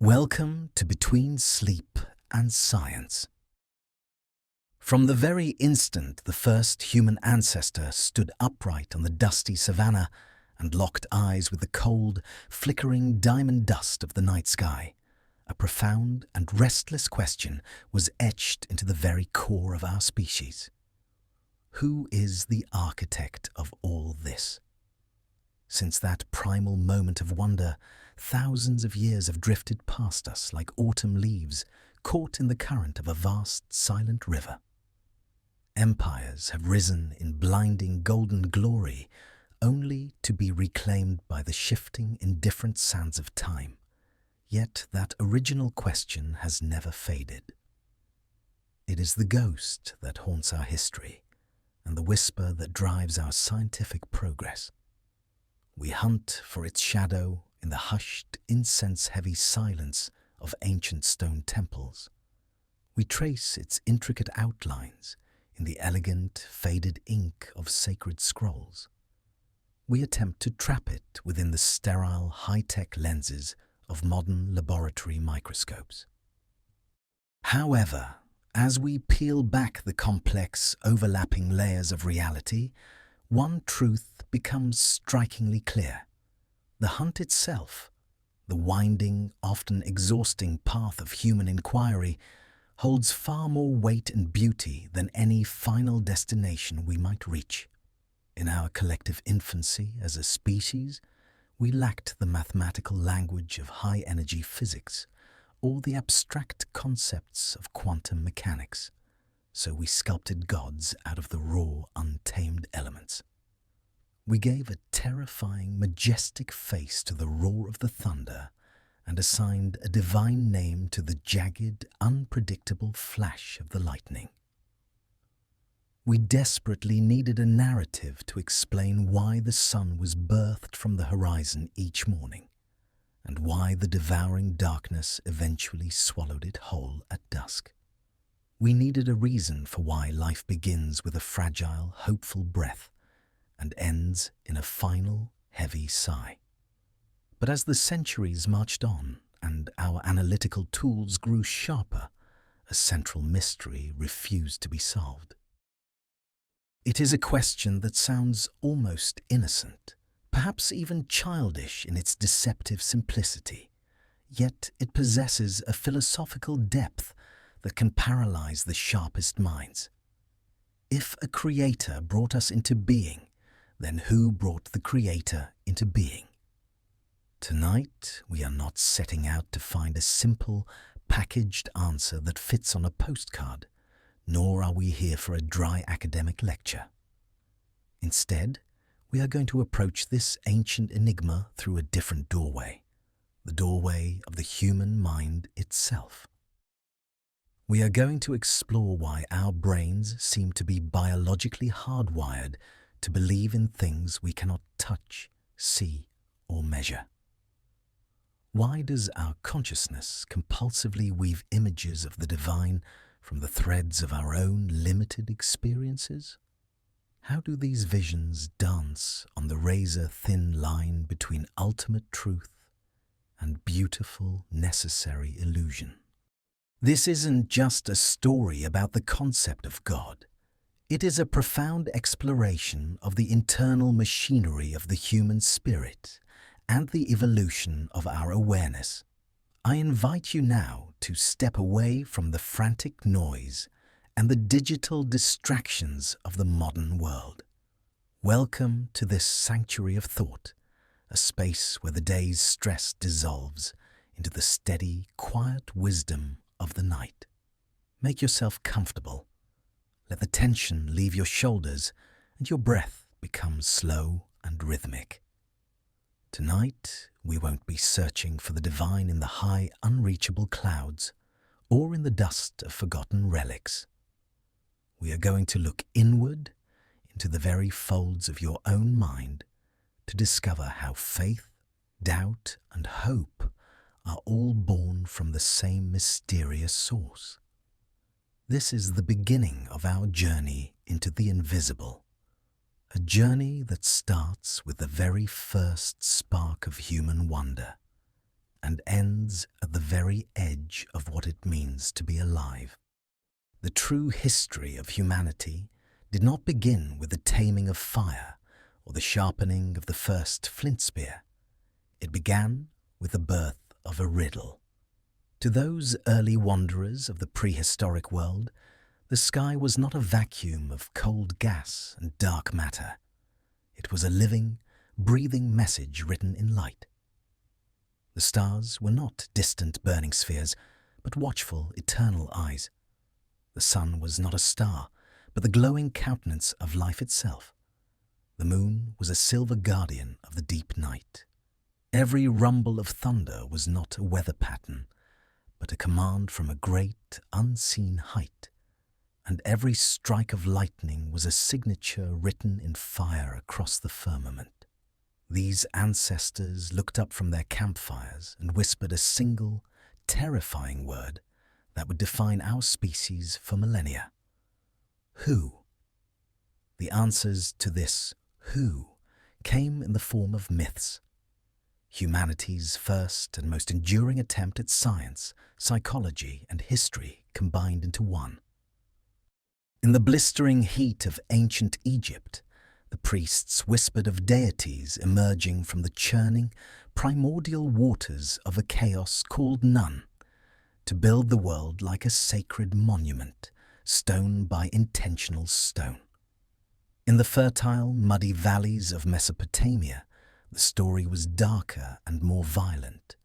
Welcome to Between Sleep and Science. From the very instant the first human ancestor stood upright on the dusty savannah and locked eyes with the cold, flickering diamond dust of the night sky, a profound and restless question was etched into the very core of our species. Who is the architect of all this? Since that primal moment of wonder, thousands of years have drifted past us like autumn leaves caught in the current of a vast, silent river. Empires have risen in blinding golden glory, only to be reclaimed by the shifting, indifferent sands of time. Yet that original question has never faded. It is the ghost that haunts our history, and the whisper that drives our scientific progress. We hunt for its shadow in the hushed, incense-heavy silence of ancient stone temples. We trace its intricate outlines in the elegant, faded ink of sacred scrolls. We attempt to trap it within the sterile, high-tech lenses of modern laboratory microscopes. However, as we peel back the complex, overlapping layers of reality, one truth becomes strikingly clear. The hunt itself, the winding, often exhausting path of human inquiry, holds far more weight and beauty than any final destination we might reach. In our collective infancy as a species, we lacked the mathematical language of high-energy physics or the abstract concepts of quantum mechanics, so we sculpted gods out of the raw, untamed elements. We gave a terrifying, majestic face to the roar of the thunder and assigned a divine name to the jagged, unpredictable flash of the lightning. We desperately needed a narrative to explain why the sun was birthed from the horizon each morning, and why the devouring darkness eventually swallowed it whole at dusk. We needed a reason for why life begins with a fragile, hopeful breath and ends in a final, heavy sigh. But as the centuries marched on and our analytical tools grew sharper, a central mystery refused to be solved. It is a question that sounds almost innocent, perhaps even childish in its deceptive simplicity, yet it possesses a philosophical depth that can paralyze the sharpest minds. If a creator brought us into being, then who brought the Creator into being? Tonight, we are not setting out to find a simple, packaged answer that fits on a postcard, nor are we here for a dry academic lecture. Instead, we are going to approach this ancient enigma through a different doorway, the doorway of the human mind itself. We are going to explore why our brains seem to be biologically hardwired to believe in things we cannot touch, see, or measure. Why does our consciousness compulsively weave images of the divine from the threads of our own limited experiences? How do these visions dance on the razor-thin line between ultimate truth and beautiful, necessary illusion? This isn't just a story about the concept of God. It is a profound exploration of the internal machinery of the human spirit and the evolution of our awareness. I invite you now to step away from the frantic noise and the digital distractions of the modern world. Welcome to this sanctuary of thought, a space where the day's stress dissolves into the steady, quiet wisdom of the night. Make yourself comfortable. Let the tension leave your shoulders and your breath become slow and rhythmic. Tonight, we won't be searching for the divine in the high, unreachable clouds or in the dust of forgotten relics. We are going to look inward into the very folds of your own mind to discover how faith, doubt, and hope are all born from the same mysterious source. This is the beginning of our journey into the invisible, a journey that starts with the very first spark of human wonder, and ends at the very edge of what it means to be alive. The true history of humanity did not begin with the taming of fire or the sharpening of the first flint spear. It began with the birth of a riddle. To those early wanderers of the prehistoric world, the sky was not a vacuum of cold gas and dark matter. It was a living, breathing message written in light. The stars were not distant burning spheres, but watchful, eternal eyes. The sun was not a star, but the glowing countenance of life itself. The moon was a silver guardian of the deep night. Every rumble of thunder was not a weather pattern, but a command from a great, unseen height. And every strike of lightning was a signature written in fire across the firmament. These ancestors looked up from their campfires and whispered a single, terrifying word that would define our species for millennia. Who? The answers to this who came in the form of myths. Humanity's first and most enduring attempt at science, psychology, and history combined into one. In the blistering heat of ancient Egypt, the priests whispered of deities emerging from the churning, primordial waters of a chaos called Nun, to build the world like a sacred monument, stone by intentional stone. In the fertile, muddy valleys of Mesopotamia, the story was darker and more violent,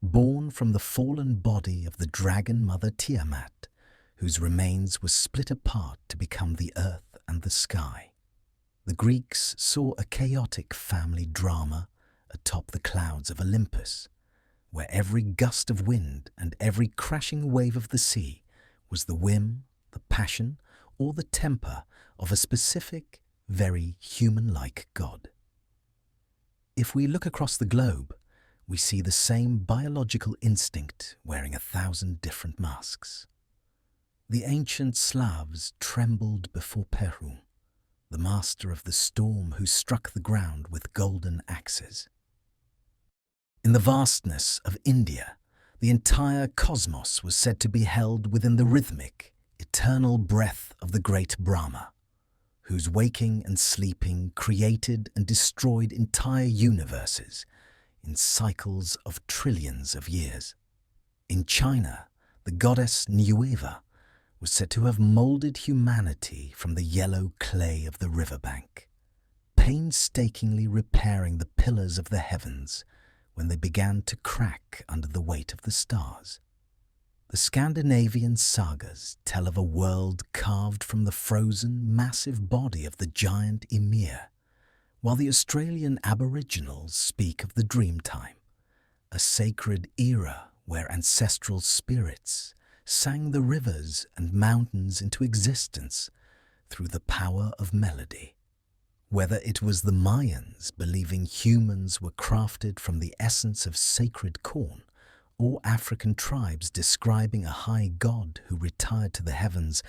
born from the fallen body of the dragon mother Tiamat, whose remains were split apart to become the earth and the sky. The Greeks saw a chaotic family drama atop the clouds of Olympus, where every gust of wind and every crashing wave of the sea was the whim, the passion, or the temper of a specific, very human-like god. If we look across the globe, we see the same biological instinct wearing 1,000 different masks. The ancient Slavs trembled before Perun, the master of the storm who struck the ground with golden axes. In the vastness of India, the entire cosmos was said to be held within the rhythmic, eternal breath of the great Brahma, whose waking and sleeping created and destroyed entire universes in cycles of trillions of years. In China, the goddess Nueva was said to have molded humanity from the yellow clay of the riverbank, painstakingly repairing the pillars of the heavens when they began to crack under the weight of the stars. The Scandinavian sagas tell of a world carved from the frozen, massive body of the giant Ymir, while the Australian Aboriginals speak of the Dreamtime, a sacred era where ancestral spirits sang the rivers and mountains into existence through the power of melody. Whether it was the Mayans believing humans were crafted from the essence of sacred corn, or African tribes describing a high god who retired to the heavens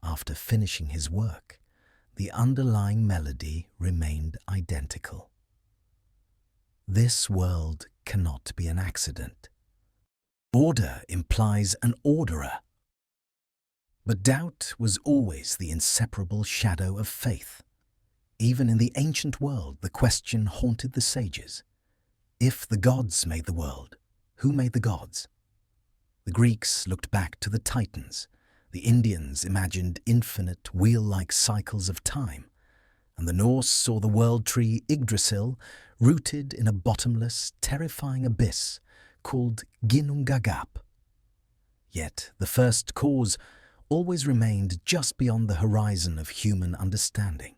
after finishing his work, the underlying melody remained identical. This world cannot be an accident. Order implies an orderer. But doubt was always the inseparable shadow of faith. Even in the ancient world, the question haunted the sages. If the gods made the world, who made the gods? The Greeks looked back to the Titans. The Indians imagined infinite wheel-like cycles of time. And the Norse saw the world tree Yggdrasil rooted in a bottomless, terrifying abyss called Ginnungagap. Yet the first cause always remained just beyond the horizon of human understanding.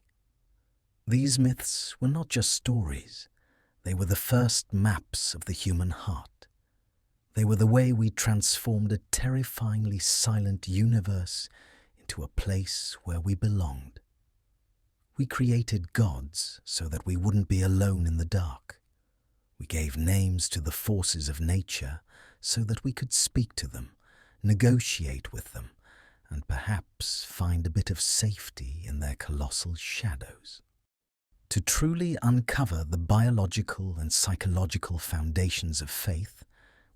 These myths were not just stories. They were the first maps of the human heart. They were the way we transformed a terrifyingly silent universe into a place where we belonged. We created gods so that we wouldn't be alone in the dark. We gave names to the forces of nature so that we could speak to them, negotiate with them, and perhaps find a bit of safety in their colossal shadows. To truly uncover the biological and psychological foundations of faith,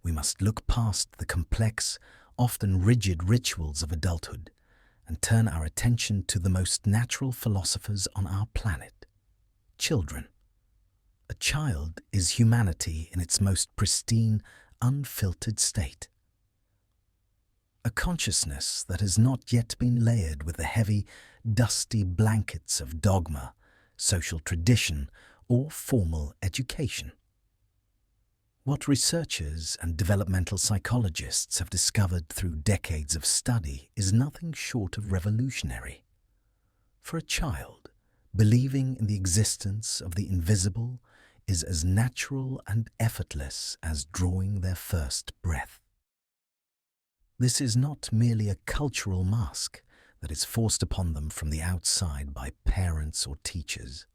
We must look past the complex, often rigid rituals of adulthood and turn our attention to the most natural philosophers on our planet: children. A child is humanity in its most pristine, unfiltered state. A consciousness that has not yet been layered with the heavy, dusty blankets of dogma, social tradition, or formal education. What researchers and developmental psychologists have discovered through decades of study is nothing short of revolutionary. For a child, believing in the existence of the invisible is as natural and effortless as drawing their first breath. This is not merely a cultural mask that is forced upon them from the outside by parents or teachers.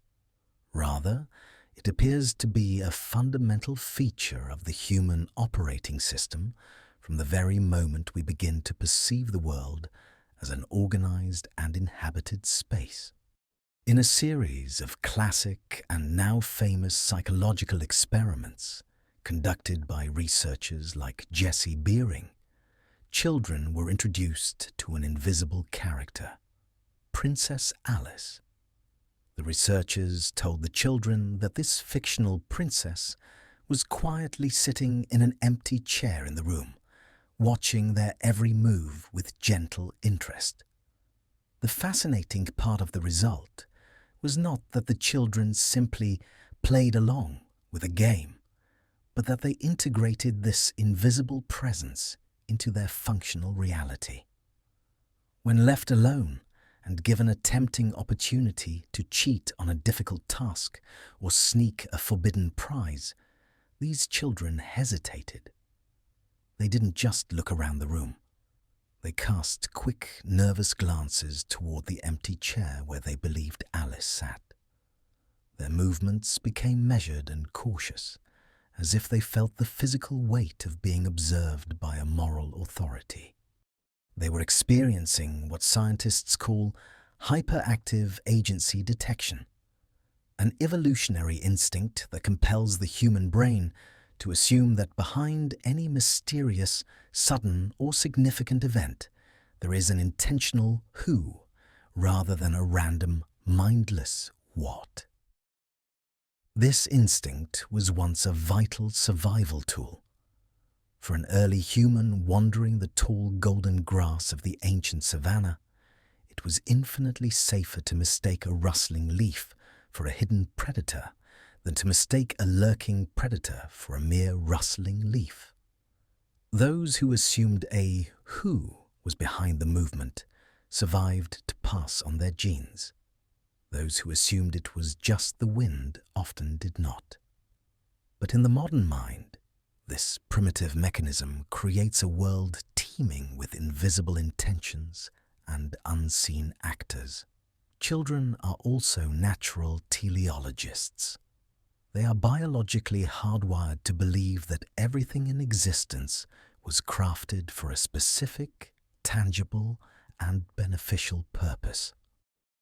Rather, it appears to be a fundamental feature of the human operating system from the very moment we begin to perceive the world as an organized and inhabited space. In a series of classic and now famous psychological experiments conducted by researchers like Jesse Beering, children were introduced to an invisible character, Princess Alice. The researchers told the children that this fictional princess was quietly sitting in an empty chair in the room, watching their every move with gentle interest. The fascinating part of the result was not that the children simply played along with a game, but that they integrated this invisible presence into their functional reality. When left alone and given a tempting opportunity to cheat on a difficult task or sneak a forbidden prize, these children hesitated. They didn't just look around the room. They cast quick, nervous glances toward the empty chair where they believed Alice sat. Their movements became measured and cautious, as if they felt the physical weight of being observed by a moral authority. They were experiencing what scientists call hyperactive agency detection, an evolutionary instinct that compels the human brain to assume that behind any mysterious, sudden, or significant event, there is an intentional who rather than a random, mindless what. This instinct was once a vital survival tool. For an early human wandering the tall golden grass of the ancient savanna, it was infinitely safer to mistake a rustling leaf for a hidden predator than to mistake a lurking predator for a mere rustling leaf. Those who assumed a who was behind the movement survived to pass on their genes. Those who assumed it was just the wind often did not. But in the modern mind, this primitive mechanism creates a world teeming with invisible intentions and unseen actors. Children are also natural teleologists. They are biologically hardwired to believe that everything in existence was crafted for a specific, tangible, and beneficial purpose.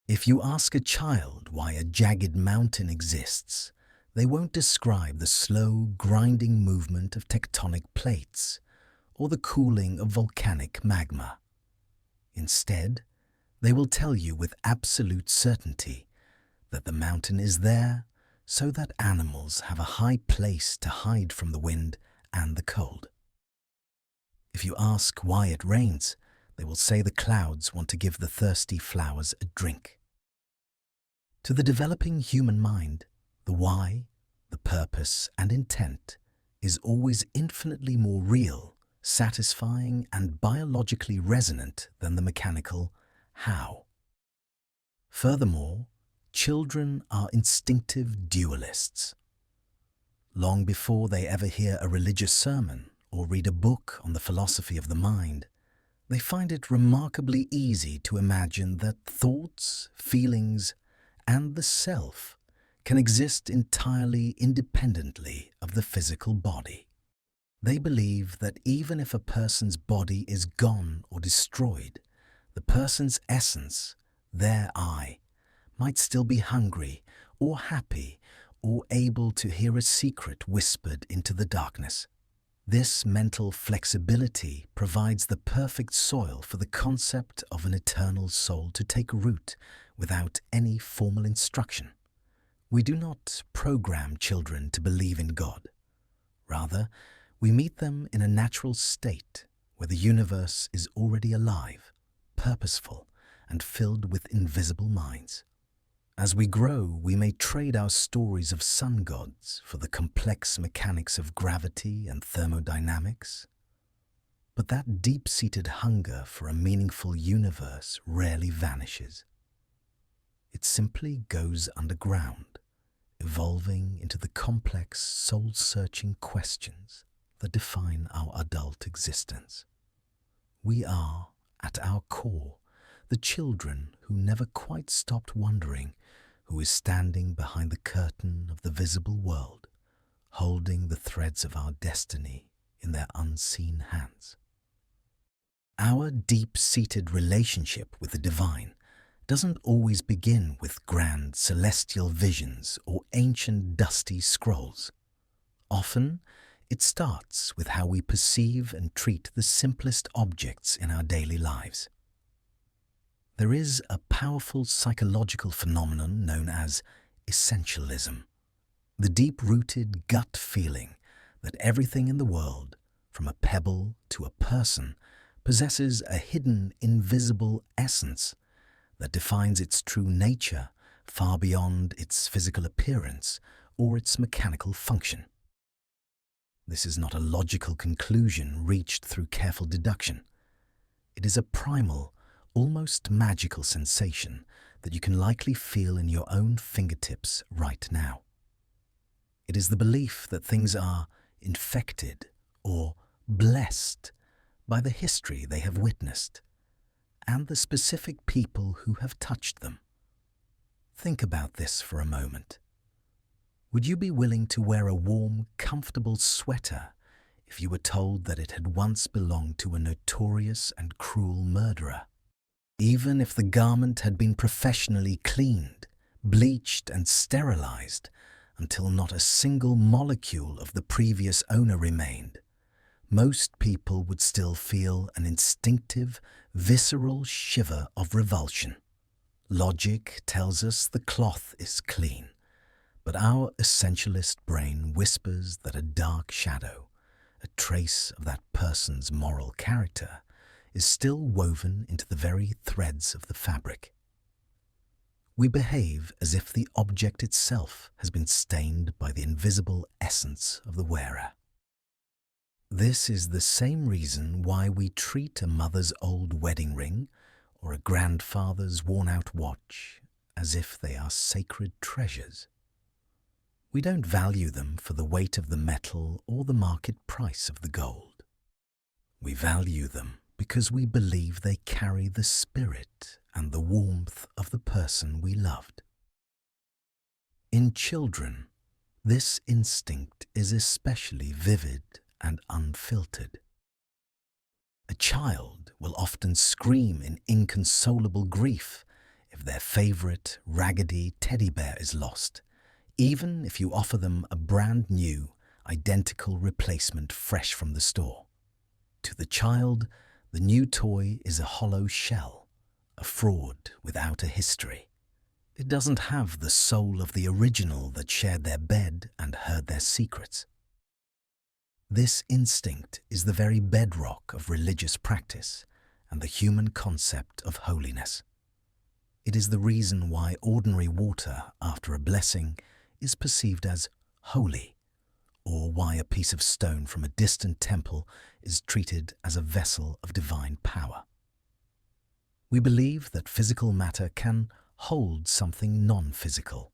If you ask a child why a jagged mountain exists, they won't describe the slow, grinding movement of tectonic plates or the cooling of volcanic magma. Instead, they will tell you with absolute certainty that the mountain is there so that animals have a high place to hide from the wind and the cold. If you ask why it rains, they will say the clouds want to give the thirsty flowers a drink. To the developing human mind, the why, the purpose, and intent is always infinitely more real, satisfying, and biologically resonant than the mechanical how. Furthermore, children are instinctive dualists. Long before they ever hear a religious sermon or read a book on the philosophy of the mind, they find it remarkably easy to imagine that thoughts, feelings, and the self can exist entirely independently of the physical body. They believe that even if a person's body is gone or destroyed, the person's essence, their I, might still be hungry or happy or able to hear a secret whispered into the darkness. This mental flexibility provides the perfect soil for the concept of an eternal soul to take root without any formal instruction. We do not program children to believe in God. Rather, we meet them in a natural state where the universe is already alive, purposeful, and filled with invisible minds. As we grow, we may trade our stories of sun gods for the complex mechanics of gravity and thermodynamics. But that deep-seated hunger for a meaningful universe rarely vanishes. It simply goes underground, evolving into the complex, soul-searching questions that define our adult existence. We are, at our core, the children who never quite stopped wondering who is standing behind the curtain of the visible world, holding the threads of our destiny in their unseen hands. Our deep-seated relationship with the divine doesn't always begin with grand celestial visions or ancient dusty scrolls. Often, it starts with how we perceive and treat the simplest objects in our daily lives. There is a powerful psychological phenomenon known as essentialism, the deep-rooted gut feeling that everything in the world, from a pebble to a person, possesses a hidden, invisible essence that defines its true nature far beyond its physical appearance or its mechanical function. This is not a logical conclusion reached through careful deduction. It is a primal, almost magical sensation that you can likely feel in your own fingertips right now. It is the belief that things are infected or blessed by the history they have witnessed and the specific people who have touched them. Think about this for a moment. Would you be willing to wear a warm, comfortable sweater if you were told that it had once belonged to a notorious and cruel murderer? Even if the garment had been professionally cleaned, bleached and sterilized until not a single molecule of the previous owner remained, most people would still feel an instinctive, visceral shiver of revulsion. Logic tells us the cloth is clean, but our essentialist brain whispers that a dark shadow, a trace of that person's moral character, is still woven into the very threads of the fabric. We behave as if the object itself has been stained by the invisible essence of the wearer. This is the same reason why we treat a mother's old wedding ring or a grandfather's worn-out watch as if they are sacred treasures. We don't value them for the weight of the metal or the market price of the gold. We value them because we believe they carry the spirit and the warmth of the person we loved. In children, this instinct is especially vivid and unfiltered. A child will often scream in inconsolable grief if their favorite raggedy teddy bear is lost, even if you offer them a brand new, identical replacement fresh from the store. To the child, the new toy is a hollow shell, a fraud without a history. It doesn't have the soul of the original that shared their bed and heard their secrets. This instinct is the very bedrock of religious practice and the human concept of holiness. It is the reason why ordinary water after a blessing is perceived as holy, or why a piece of stone from a distant temple is treated as a vessel of divine power. We believe that physical matter can hold something non-physical.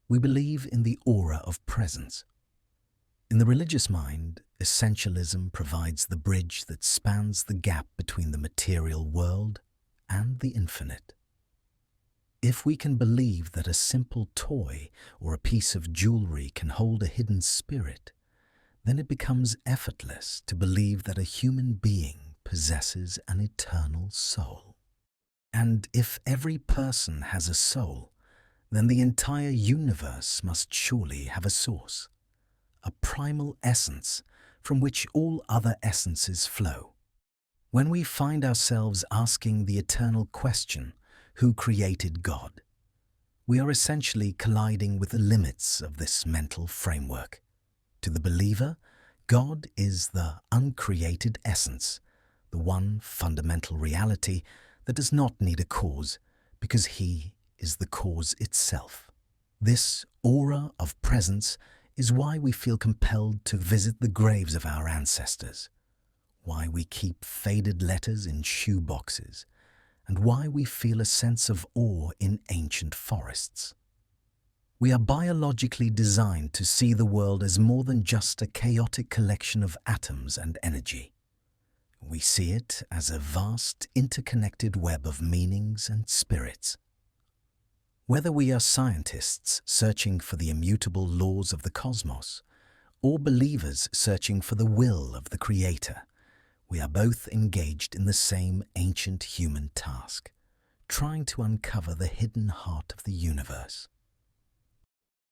We believe in the aura of presence. In the religious mind, essentialism provides the bridge that spans the gap between the material world and the infinite. If we can believe that a simple toy or a piece of jewelry can hold a hidden spirit, then it becomes effortless to believe that a human being possesses an eternal soul. And if every person has a soul, then the entire universe must surely have a source, a primal essence from which all other essences flow. When we find ourselves asking the eternal question, who created God? We are essentially colliding with the limits of this mental framework. To the believer, God is the uncreated essence, the one fundamental reality that does not need a cause, because He is the cause itself. This aura of presence is why we feel compelled to visit the graves of our ancestors, why we keep faded letters in shoe boxes, and why we feel a sense of awe in ancient forests. We are biologically designed to see the world as more than just a chaotic collection of atoms and energy. We see it as a vast, interconnected web of meanings and spirits. Whether we are scientists searching for the immutable laws of the cosmos, or believers searching for the will of the Creator, we are both engaged in the same ancient human task, trying to uncover the hidden heart of the universe.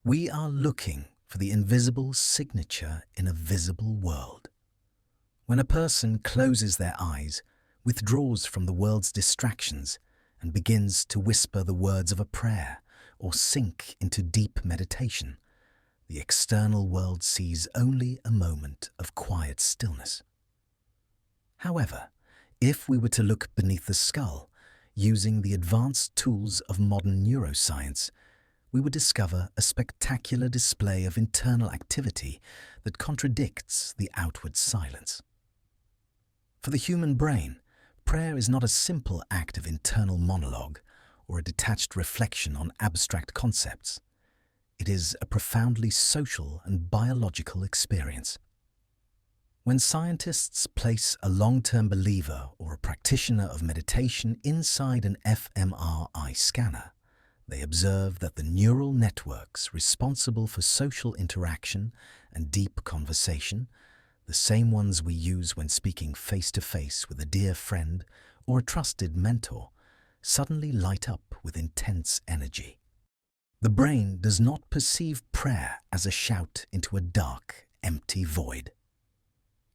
We are looking for the invisible signature in a visible world. When a person closes their eyes, withdraws from the world's distractions, and begins to whisper the words of a prayer or sink into deep meditation, the external world sees only a moment of quiet stillness. However, if we were to look beneath the skull, using the advanced tools of modern neuroscience, we would discover a spectacular display of internal activity that contradicts the outward silence. For the human brain, prayer is not a simple act of internal monologue or a detached reflection on abstract concepts. It is a profoundly social and biological experience. When scientists place a long-term believer or a practitioner of meditation inside an fMRI scanner, they observe that the neural networks responsible for social interaction and deep conversation, the same ones we use when speaking face-to-face with a dear friend or a trusted mentor, suddenly light up with intense energy. The brain does not perceive prayer as a shout into a dark, empty void.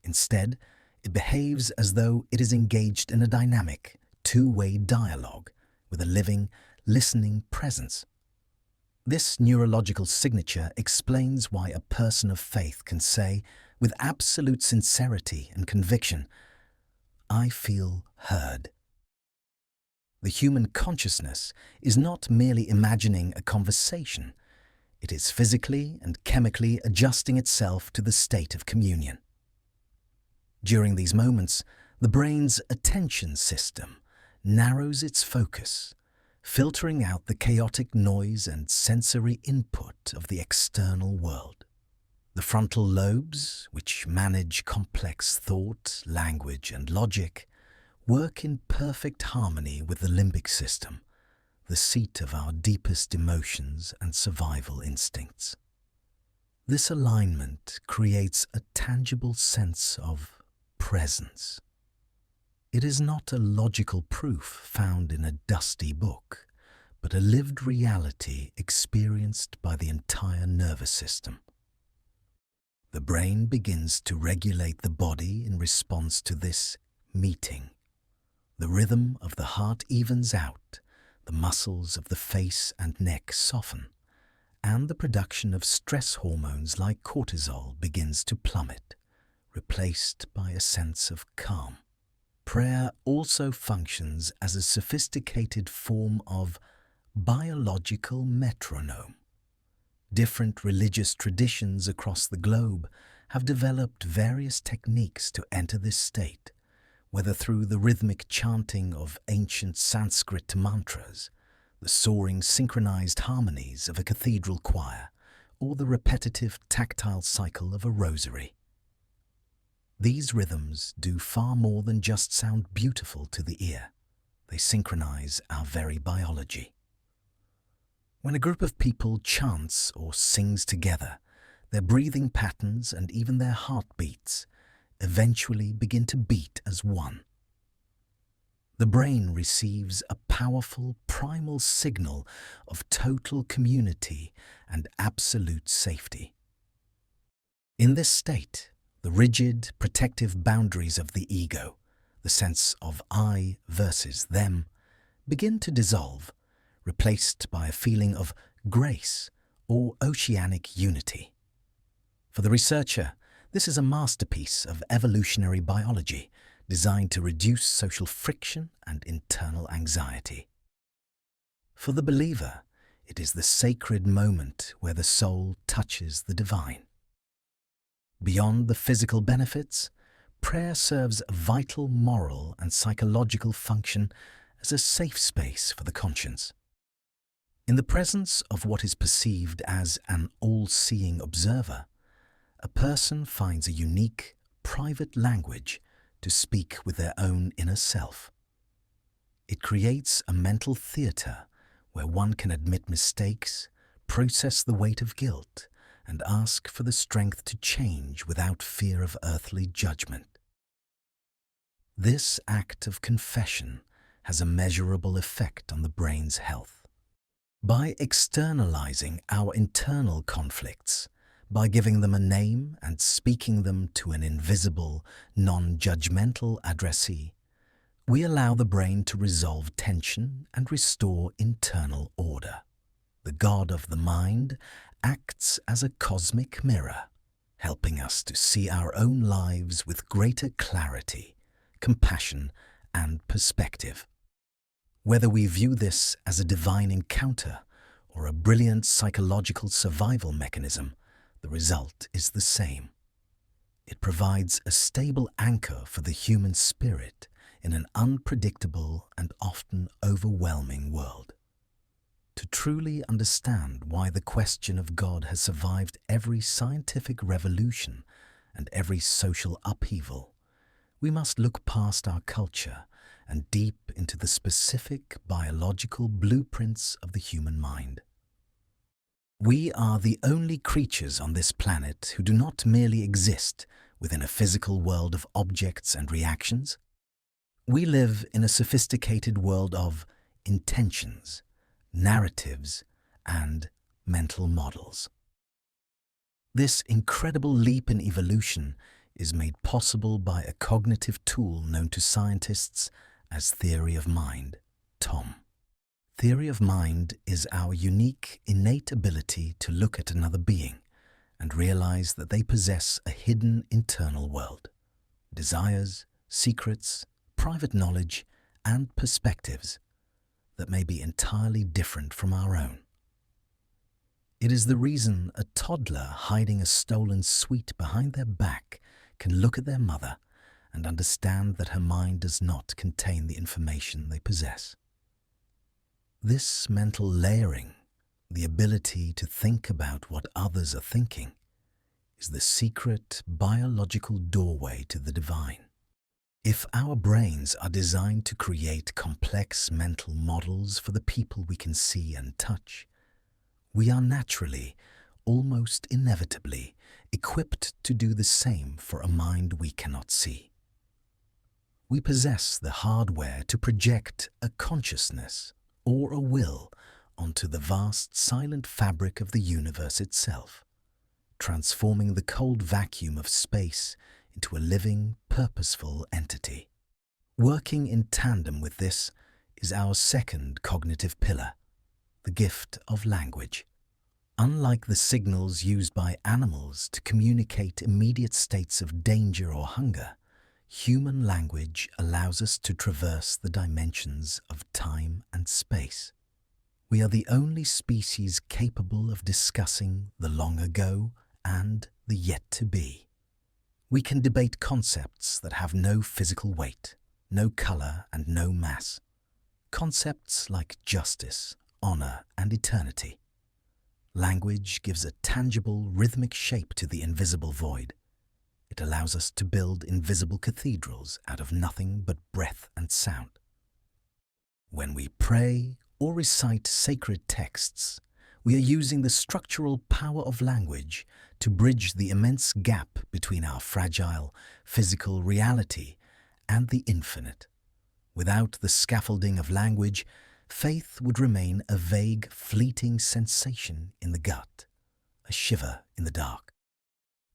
Instead, it behaves as though it is engaged in a dynamic, two-way dialogue with a living, listening presence. This neurological signature explains why a person of faith can say, with absolute sincerity and conviction, "I feel heard." The human consciousness is not merely imagining a conversation. It is physically and chemically adjusting itself to the state of communion. During these moments, the brain's attention system narrows its focus, filtering out the chaotic noise and sensory input of the external world. The frontal lobes, which manage complex thought, language, and logic, work in perfect harmony with the limbic system, the seat of our deepest emotions and survival instincts. This alignment creates a tangible sense of presence. It is not a logical proof found in a dusty book, but a lived reality experienced by the entire nervous system. The brain begins to regulate the body in response to this meeting. The rhythm of the heart evens out, the muscles of the face and neck soften, and the production of stress hormones like cortisol begins to plummet, replaced by a sense of calm. Prayer also functions as a sophisticated form of biological metronome. Different religious traditions across the globe have developed various techniques to enter this state, whether through the rhythmic chanting of ancient Sanskrit mantras, the soaring synchronized harmonies of a cathedral choir, or the repetitive tactile cycle of a rosary. These rhythms do far more than just sound beautiful to the ear. They synchronize our very biology. When a group of people chants or sings together, their breathing patterns and even their heartbeats eventually begin to beat as one. The brain receives a powerful primal signal of total community and absolute safety. In this state, The rigid, protective boundaries of the ego, the sense of I versus them, begin to dissolve, replaced by a feeling of grace or oceanic unity. For the researcher, this is a masterpiece of evolutionary biology designed to reduce social friction and internal anxiety. For the believer, it is the sacred moment where the soul touches the divine. Beyond the physical benefits, prayer serves a vital moral and psychological function as a safe space for the conscience. In the presence of what is perceived as an all-seeing observer, a person finds a unique, private language to speak with their own inner self. It creates a mental theatre where one can admit mistakes, process the weight of guilt, and ask for the strength to change without fear of earthly judgment. This act of confession has a measurable effect on the brain's health. By externalizing our internal conflicts, by giving them a name and speaking them to an invisible, non-judgmental addressee, we allow the brain to resolve tension and restore internal order. The God of the mind acts as a cosmic mirror, helping us to see our own lives with greater clarity, compassion, and perspective. Whether we view this as a divine encounter or a brilliant psychological survival mechanism, the result is the same. It provides a stable anchor for the human spirit in an unpredictable and often overwhelming world. To truly understand why the question of God has survived every scientific revolution and every social upheaval, we must look past our culture and deep into the specific biological blueprints of the human mind. We are the only creatures on this planet who do not merely exist within a physical world of objects and reactions. We live in a sophisticated world of intentions, narratives, and mental models. This incredible leap in evolution is made possible by a cognitive tool known to scientists as theory of mind, TOM. Theory of mind is our unique, innate ability to look at another being and realize that they possess a hidden internal world, desires, secrets, private knowledge, and perspectives that may be entirely different from our own. It is the reason a toddler hiding a stolen sweet behind their back can look at their mother and understand that her mind does not contain the information they possess. This mental layering, the ability to think about what others are thinking, is the secret biological doorway to the divine. If our brains are designed to create complex mental models for the people we can see and touch, we are naturally, almost inevitably, equipped to do the same for a mind we cannot see. We possess the hardware to project a consciousness or a will onto the vast silent fabric of the universe itself, transforming the cold vacuum of space into a living, purposeful entity. Working in tandem with this is our second cognitive pillar, the gift of language. Unlike the signals used by animals to communicate immediate states of danger or hunger, human language allows us to traverse the dimensions of time and space. We are the only species capable of discussing the long ago and the yet to be. We can debate concepts that have no physical weight, no color, and no mass. Concepts like justice, honor, and eternity. Language gives a tangible, rhythmic shape to the invisible void. It allows us to build invisible cathedrals out of nothing but breath and sound. When we pray or recite sacred texts, we are using the structural power of language to bridge the immense gap between our fragile, physical reality and the infinite. Without the scaffolding of language, faith would remain a vague, fleeting sensation in the gut, a shiver in the dark.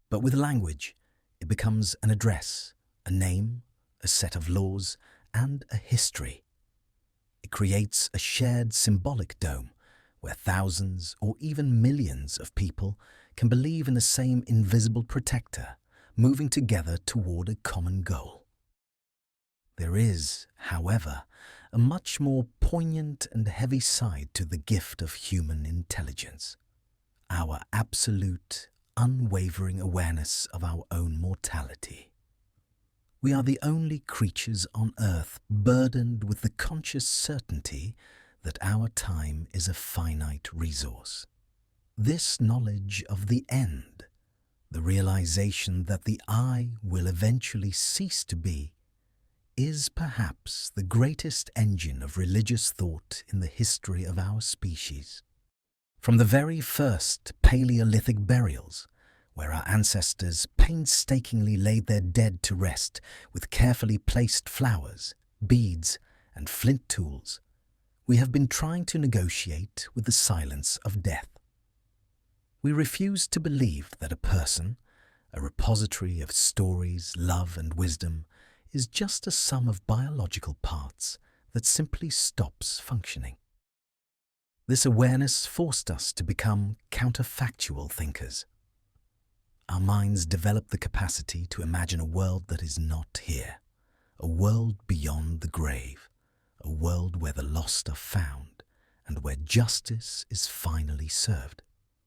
But with language, it becomes an address, a name, a set of laws, and a history. It creates a shared symbolic dome where thousands or even millions of people can believe in the same invisible protector, moving together toward a common goal. There is, however, a much more poignant and heavy side to the gift of human intelligence: our absolute, unwavering awareness of our own mortality. We are the only creatures on Earth burdened with the conscious certainty that our time is a finite resource. This knowledge of the end, the realization that the I will eventually cease to be, is perhaps the greatest engine of religious thought in the history of our species. From the very first Paleolithic burials, where our ancestors painstakingly laid their dead to rest with carefully placed flowers, beads, and flint tools, we have been trying to negotiate with the silence of death. We refuse to believe that a person, a repository of stories, love, and wisdom, is just a sum of biological parts that simply stops functioning. This awareness forced us to become counterfactual thinkers. Our minds develop the capacity to imagine a world that is not here, a world beyond the grave, a world where the lost are found and where justice is finally served.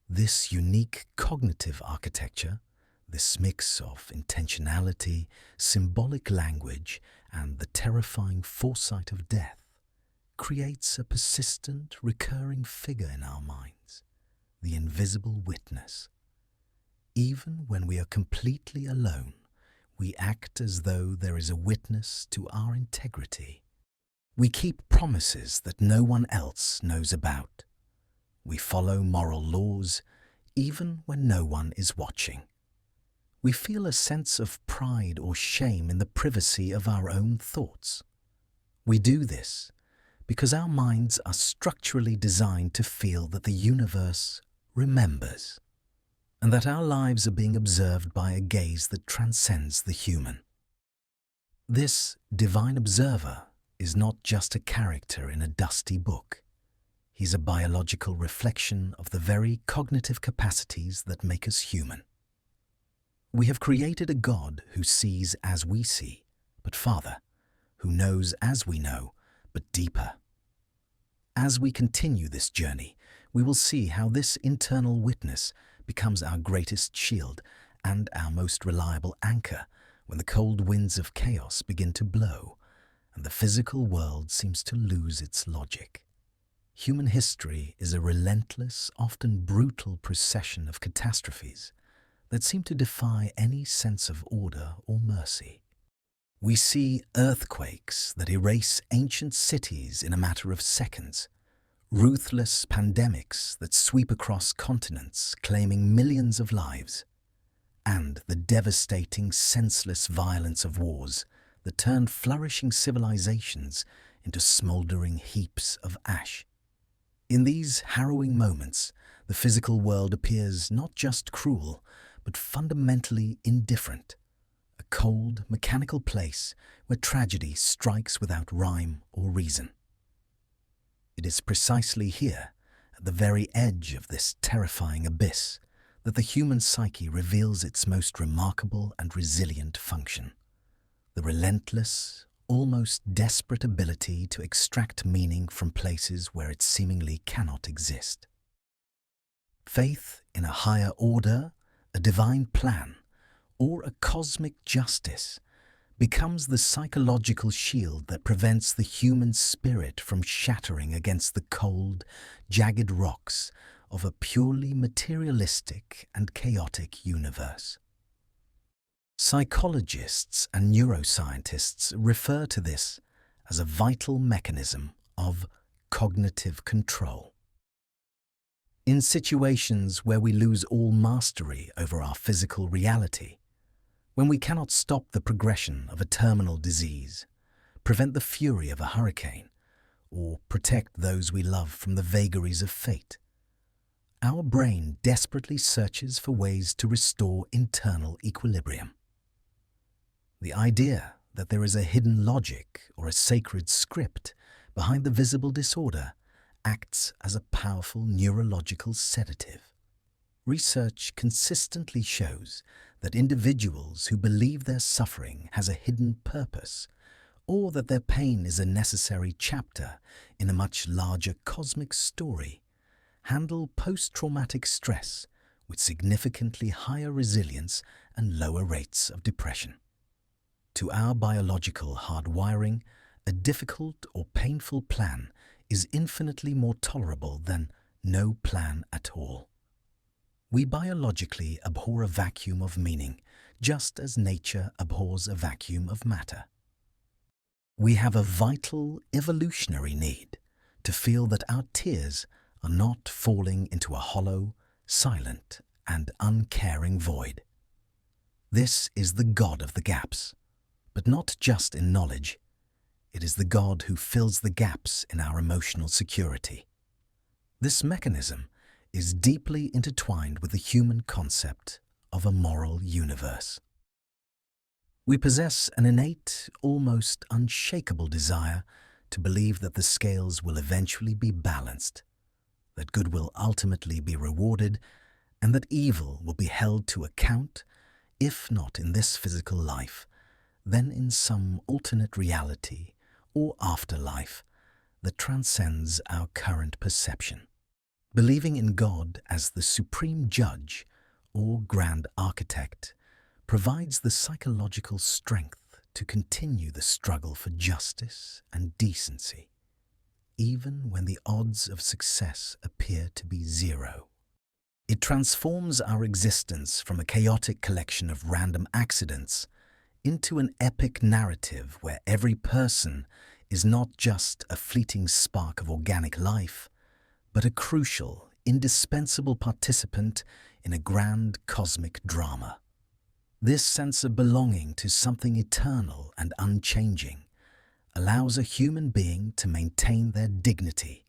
This unique cognitive architecture, this mix of intentionality, symbolic language, and the terrifying foresight of death, creates a persistent, recurring figure in our minds, the invisible witness. Even when we are completely alone, we act as though there is a witness to our integrity. We keep promises that no one else knows about. We follow moral laws, even when no one is watching. We feel a sense of pride or shame in the privacy of our own thoughts. We do this because our minds are structurally designed to feel that the universe remembers, and that our lives are being observed by a gaze that transcends the human. This divine observer is not just a character in a dusty book. He's a biological reflection of the very cognitive capacities that make us human. We have created a God who sees as we see, but farther, who knows as we know, but deeper. As we continue this journey, we will see how this internal witness becomes our greatest shield and our most reliable anchor when the cold winds of chaos begin to blow and the physical world seems to lose its logic. Human history is a relentless, often brutal procession of catastrophes that seem to defy any sense of order or mercy. We see earthquakes that erase ancient cities in a matter of seconds, ruthless pandemics that sweep across continents claiming millions of lives, and the devastating, senseless violence of wars that turn flourishing civilizations into smoldering heaps of ash. In these harrowing moments, the physical world appears not just cruel, but fundamentally indifferent, a cold, mechanical place where tragedy strikes without rhyme or reason. It is precisely here, at the very edge of this terrifying abyss, that the human psyche reveals its most remarkable and resilient function: the relentless, almost desperate ability to extract meaning from places where it seemingly cannot exist. Faith in a higher order, a divine plan, or a cosmic justice becomes the psychological shield that prevents the human spirit from shattering against the cold, jagged rocks of a purely materialistic and chaotic universe. Psychologists and neuroscientists refer to this as a vital mechanism of cognitive control. In situations where we lose all mastery over our physical reality, when we cannot stop the progression of a terminal disease, prevent the fury of a hurricane, or protect those we love from the vagaries of fate, our brain desperately searches for ways to restore internal equilibrium. The idea that there is a hidden logic or a sacred script behind the visible disorder acts as a powerful neurological sedative. Research consistently shows that individuals who believe their suffering has a hidden purpose, or that their pain is a necessary chapter in a much larger cosmic story, handle post-traumatic stress with significantly higher resilience and lower rates of depression. To our biological hardwiring, a difficult or painful plan is infinitely more tolerable than no plan at all. We biologically abhor a vacuum of meaning, just as nature abhors a vacuum of matter. We have a vital evolutionary need to feel that our tears are not falling into a hollow, silent, and uncaring void. This is the God of the gaps, but not just in knowledge. It is the God who fills the gaps in our emotional security. This mechanism is deeply intertwined with the human concept of a moral universe. We possess an innate, almost unshakable desire to believe that the scales will eventually be balanced, that good will ultimately be rewarded, and that evil will be held to account, if not in this physical life, then in some alternate reality or afterlife that transcends our current perception. Believing in God as the supreme judge or grand architect provides the psychological strength to continue the struggle for justice and decency, even when the odds of success appear to be zero. It transforms our existence from a chaotic collection of random accidents into an epic narrative where every person is not just a fleeting spark of organic life, but a crucial, indispensable participant in a grand cosmic drama. This sense of belonging to something eternal and unchanging allows a human being to maintain their dignity,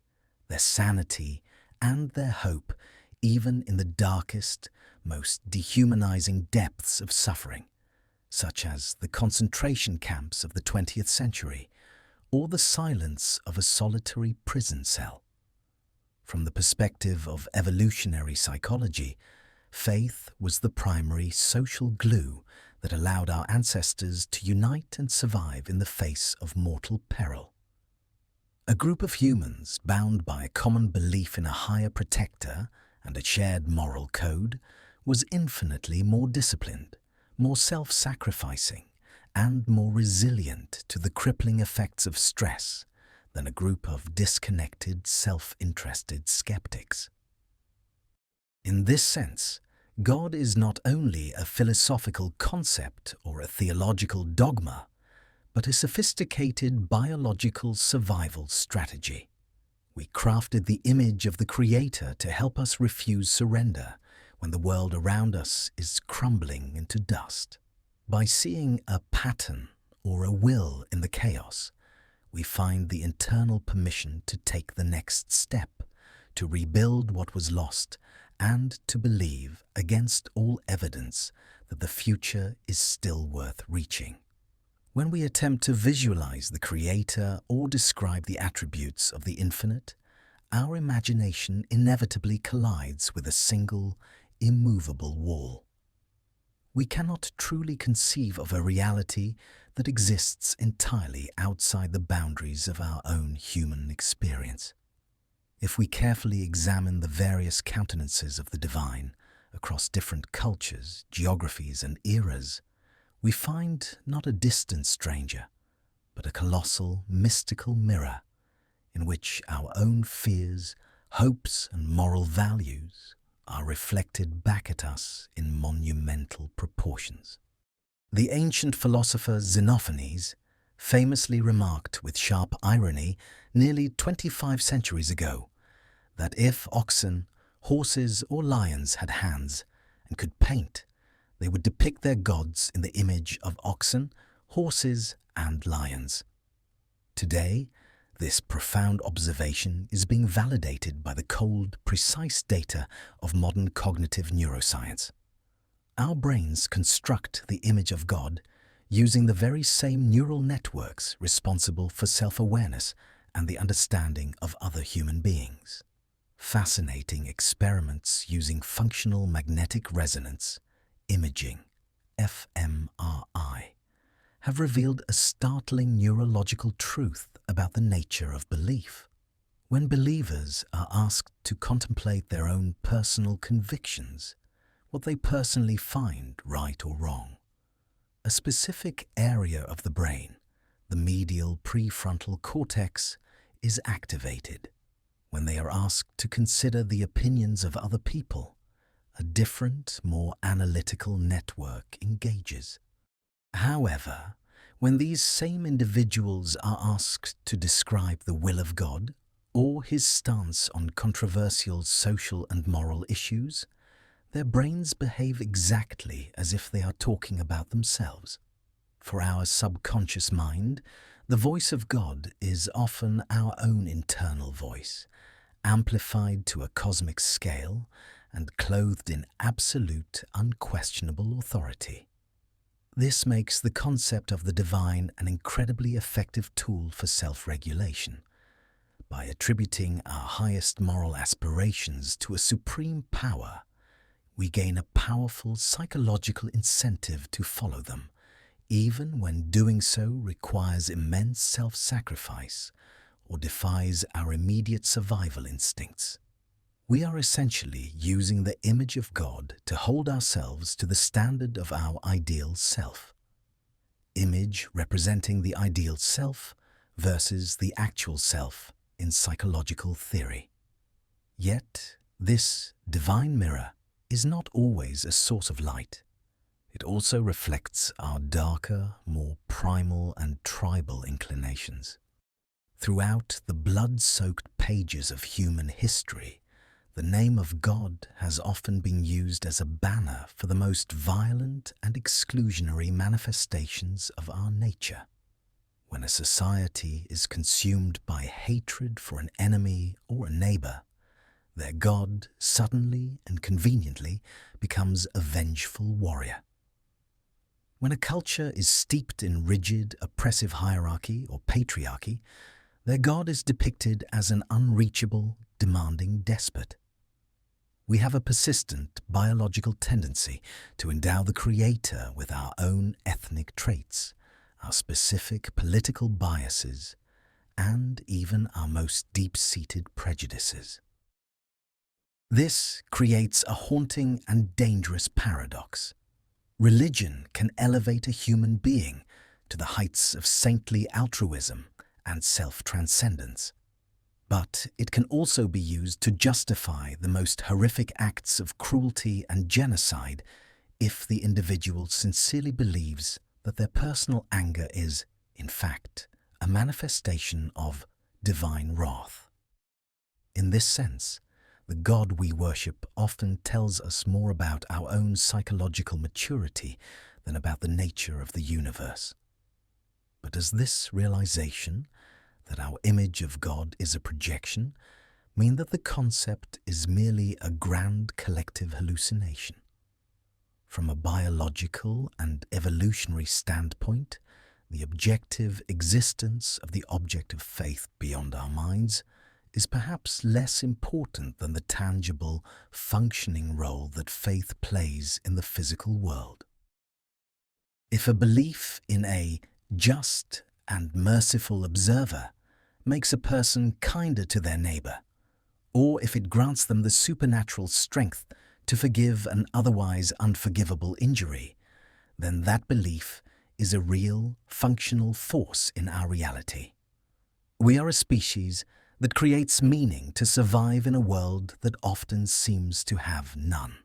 their sanity, and their hope even in the darkest, most dehumanizing depths of suffering, such as the concentration camps of the 20th century or the silence of a solitary prison cell. From the perspective of evolutionary psychology, faith was the primary social glue that allowed our ancestors to unite and survive in the face of mortal peril. A group of humans bound by a common belief in a higher protector and a shared moral code was infinitely more disciplined, more self-sacrificing, and more resilient to the crippling effects of stress than a group of disconnected, self-interested skeptics. In this sense, God is not only a philosophical concept or a theological dogma, but a sophisticated biological survival strategy. We crafted the image of the Creator to help us refuse surrender when the world around us is crumbling into dust. By seeing a pattern or a will in the chaos, we find the internal permission to take the next step, to rebuild what was lost, and to believe, against all evidence, that the future is still worth reaching. When we attempt to visualize the Creator or describe the attributes of the infinite, our imagination inevitably collides with a single, immovable wall. We cannot truly conceive of a reality that exists entirely outside the boundaries of our own human experience. If we carefully examine the various countenances of the divine across different cultures, geographies, and eras, we find not a distant stranger, but a colossal, mystical mirror in which our own fears, hopes, and moral values are reflected back at us in monumental proportions. The ancient philosopher Xenophanes famously remarked with sharp irony nearly 25 centuries ago that if oxen, horses, or lions had hands and could paint, they would depict their gods in the image of oxen, horses, and lions. Today, this profound observation is being validated by the cold, precise data of modern cognitive neuroscience. Our brains construct the image of God using the very same neural networks responsible for self-awareness and the understanding of other human beings. Fascinating experiments using functional magnetic resonance imaging, fMRI, have revealed a startling neurological truth about the nature of belief. When believers are asked to contemplate their own personal convictions, what they personally find right or wrong, a specific area of the brain, the medial prefrontal cortex, is activated. When they are asked to consider the opinions of other people, a different, more analytical network engages. However, when these same individuals are asked to describe the will of God or his stance on controversial social and moral issues, their brains behave exactly as if they are talking about themselves. For our subconscious mind, the voice of God is often our own internal voice, amplified to a cosmic scale and clothed in absolute, unquestionable authority. This makes the concept of the divine an incredibly effective tool for self-regulation. By attributing our highest moral aspirations to a supreme power, we gain a powerful psychological incentive to follow them, even when doing so requires immense self-sacrifice or defies our immediate survival instincts. We are essentially using the image of God to hold ourselves to the standard of our ideal self. Image representing the ideal self versus the actual self in psychological theory. Yet, this divine mirror is not always a source of light. It also reflects our darker, more primal and tribal inclinations. Throughout the blood-soaked pages of human history, the name of God has often been used as a banner for the most violent and exclusionary manifestations of our nature. When a society is consumed by hatred for an enemy or a neighbor, their God suddenly and conveniently becomes a vengeful warrior. When a culture is steeped in rigid, oppressive hierarchy or patriarchy, their God is depicted as an unreachable, demanding despot. We have a persistent biological tendency to endow the Creator with our own ethnic traits, our specific political biases, and even our most deep-seated prejudices. This creates a haunting and dangerous paradox. Religion can elevate a human being to the heights of saintly altruism and self-transcendence. But it can also be used to justify the most horrific acts of cruelty and genocide if the individual sincerely believes that their personal anger is, in fact, a manifestation of divine wrath. In this sense, the God we worship often tells us more about our own psychological maturity than about the nature of the universe. But does this realization that our image of God is a projection mean that the concept is merely a grand collective hallucination? From a biological and evolutionary standpoint, the objective existence of the object of faith beyond our minds is perhaps less important than the tangible, functioning role that faith plays in the physical world. If a belief in a just and merciful observer makes a person kinder to their neighbor, or if it grants them the supernatural strength to forgive an otherwise unforgivable injury, then that belief is a real, functional force in our reality. We are a species that creates meaning to survive in a world that often seems to have none.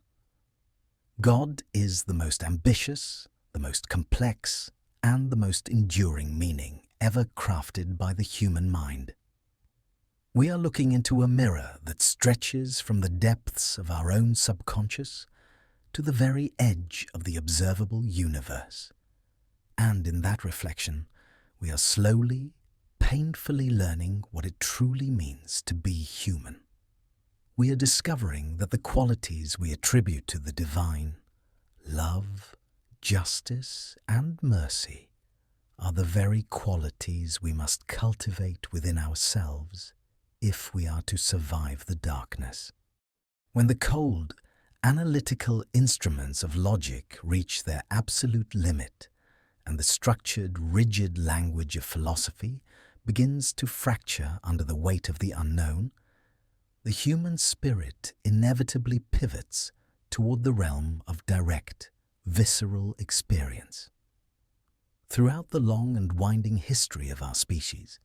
God is the most ambitious, the most complex, and the most enduring meaning ever crafted by the human mind. We are looking into a mirror that stretches from the depths of our own subconscious to the very edge of the observable universe. And in that reflection, we are slowly, painfully learning what it truly means to be human. We are discovering that the qualities we attribute to the divine, love, justice and mercy are the very qualities we must cultivate within ourselves if we are to survive the darkness. When the cold, analytical instruments of logic reach their absolute limit, and the structured, rigid language of philosophy begins to fracture under the weight of the unknown, the human spirit inevitably pivots toward the realm of direct, visceral experience. Throughout the long and winding history of our species,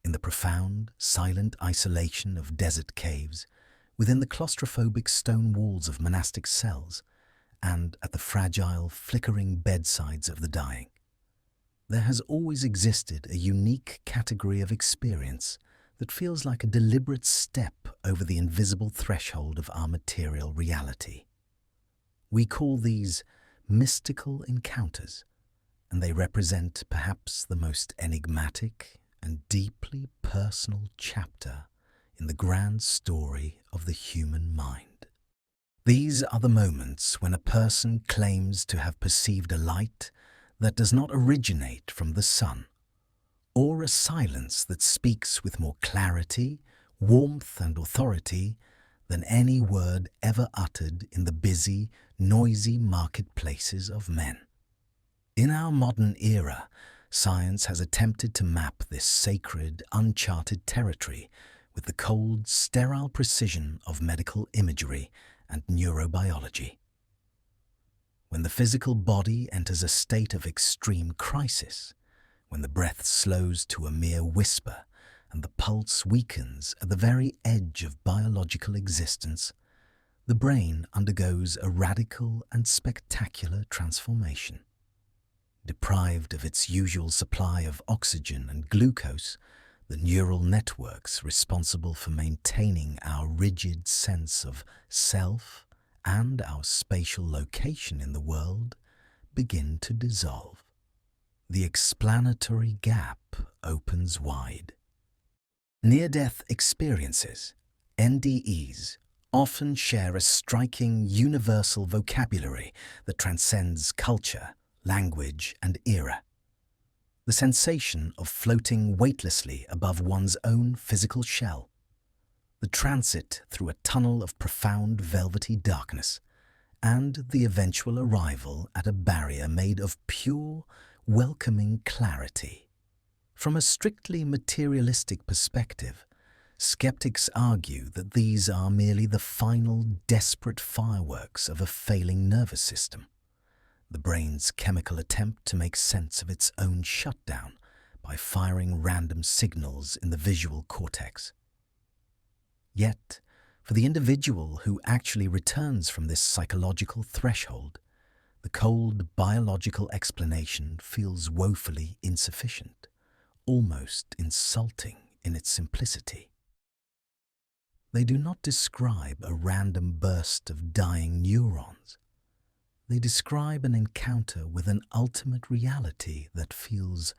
in the profound, silent isolation of desert caves, within the claustrophobic stone walls of monastic cells, and at the fragile, flickering bedsides of the dying, there has always existed a unique category of experience that feels like a deliberate step over the invisible threshold of our material reality. We call these mystical encounters, and they represent perhaps the most enigmatic and deeply personal chapter in the grand story of the human mind. These are the moments when a person claims to have perceived a light that does not originate from the sun, or a silence that speaks with more clarity, warmth, and authority than any word ever uttered in the busy, noisy marketplaces of men. In our modern era, science has attempted to map this sacred, uncharted territory with the cold, sterile precision of medical imagery and neurobiology. When the physical body enters a state of extreme crisis, when the breath slows to a mere whisper and the pulse weakens at the very edge of biological existence, the brain undergoes a radical and spectacular transformation. Deprived of its usual supply of oxygen and glucose, the neural networks responsible for maintaining our rigid sense of self and our spatial location in the world begin to dissolve. The explanatory gap opens wide. Near-death experiences, NDEs, often share a striking universal vocabulary that transcends culture, language, and era. The sensation of floating weightlessly above one's own physical shell, the transit through a tunnel of profound velvety darkness, and the eventual arrival at a barrier made of pure, welcoming clarity. From a strictly materialistic perspective, skeptics argue that these are merely the final desperate fireworks of a failing nervous system, the brain's chemical attempt to make sense of its own shutdown by firing random signals in the visual cortex. Yet, for the individual who actually returns from this psychological threshold, the cold biological explanation feels woefully insufficient, almost insulting in its simplicity. They do not describe a random burst of dying neurons. They describe an encounter with an ultimate reality that feels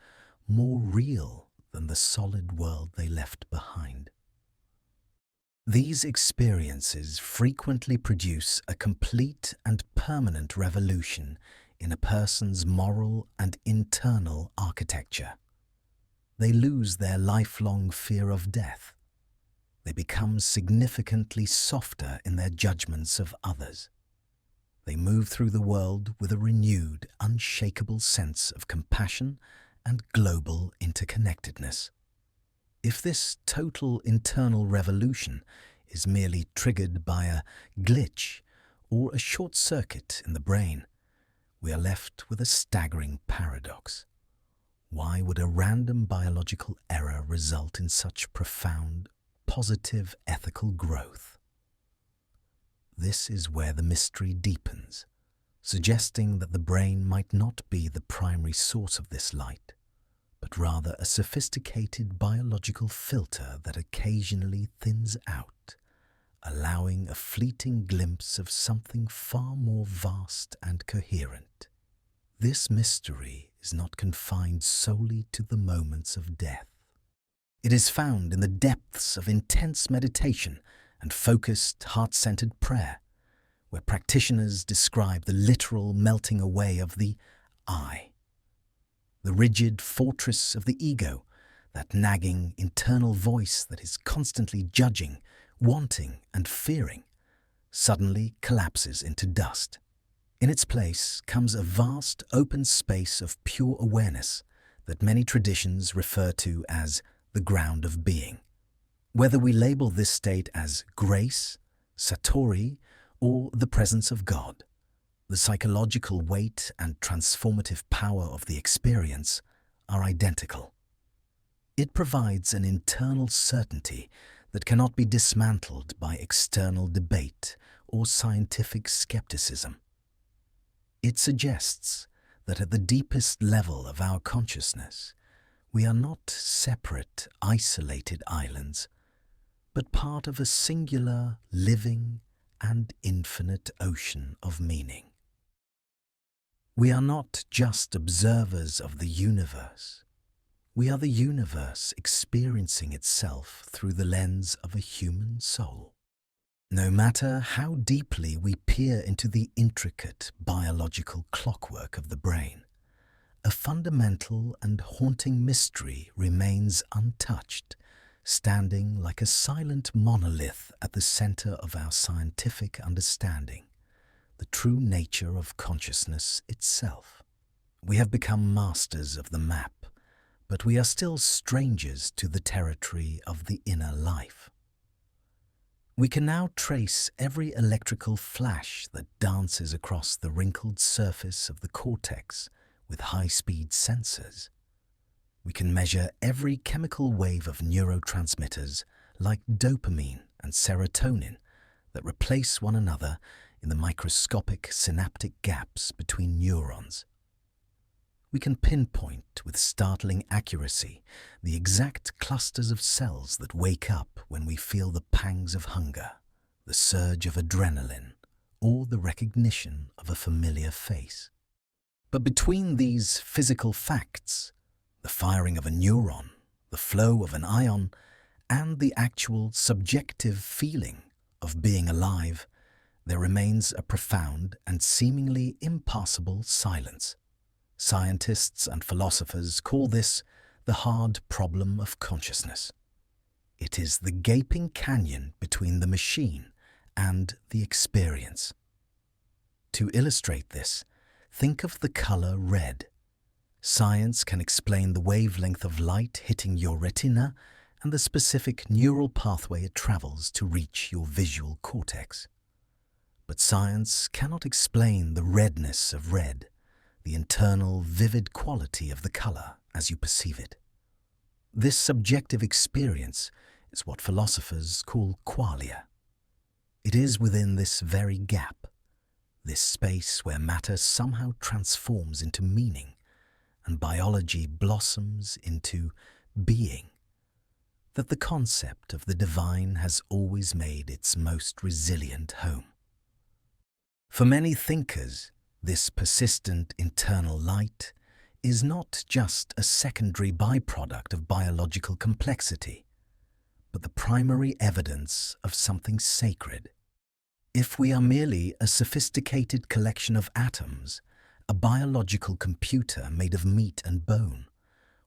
more real than the solid world they left behind. These experiences frequently produce a complete and permanent revolution in a person's moral and internal architecture. They lose their lifelong fear of death. They become significantly softer in their judgments of others. They move through the world with a renewed, unshakable sense of compassion and global interconnectedness. If this total internal revolution is merely triggered by a glitch or a short circuit in the brain, we are left with a staggering paradox. Why would a random biological error result in such profound, positive ethical growth? This is where the mystery deepens, suggesting that the brain might not be the primary source of this light, but rather a sophisticated biological filter that occasionally thins out, allowing a fleeting glimpse of something far more vast and coherent. This mystery is not confined solely to the moments of death. It is found in the depths of intense meditation and focused, heart-centered prayer, where practitioners describe the literal melting away of the I, the rigid fortress of the ego, that nagging internal voice that is constantly judging, wanting, and fearing, suddenly collapses into dust. In its place comes a vast open space of pure awareness that many traditions refer to as the ground of being. Whether we label this state as grace, satori, or the presence of God, the psychological weight and transformative power of the experience are identical. It provides an internal certainty that cannot be dismantled by external debate or scientific skepticism. It suggests that at the deepest level of our consciousness, we are not separate, isolated islands, but part of a singular, living, and infinite ocean of meaning. We are not just observers of the universe. We are the universe experiencing itself through the lens of a human soul. No matter how deeply we peer into the intricate biological clockwork of the brain, a fundamental and haunting mystery remains untouched, standing like a silent monolith at the center of our scientific understanding, the true nature of consciousness itself. We have become masters of the map, but we are still strangers to the territory of the inner life. We can now trace every electrical flash that dances across the wrinkled surface of the cortex with high-speed sensors. We can measure every chemical wave of neurotransmitters like dopamine and serotonin that replace one another in the microscopic synaptic gaps between neurons. We can pinpoint with startling accuracy the exact clusters of cells that wake up when we feel the pangs of hunger, the surge of adrenaline, or the recognition of a familiar face. But between these physical facts, the firing of a neuron, the flow of an ion, and the actual subjective feeling of being alive, there remains a profound and seemingly impassable silence. Scientists and philosophers call this the hard problem of consciousness. It is the gaping canyon between the machine and the experience. To illustrate this, think of the color red. Science can explain the wavelength of light hitting your retina and the specific neural pathway it travels to reach your visual cortex. But science cannot explain the redness of red, the internal, vivid quality of the color as you perceive it. This subjective experience is what philosophers call qualia. It is within this very gap, this space where matter somehow transforms into meaning and biology blossoms into being, that the concept of the divine has always made its most resilient home. For many thinkers, this persistent internal light is not just a secondary byproduct of biological complexity, but the primary evidence of something sacred. If we are merely a sophisticated collection of atoms, a biological computer made of meat and bone,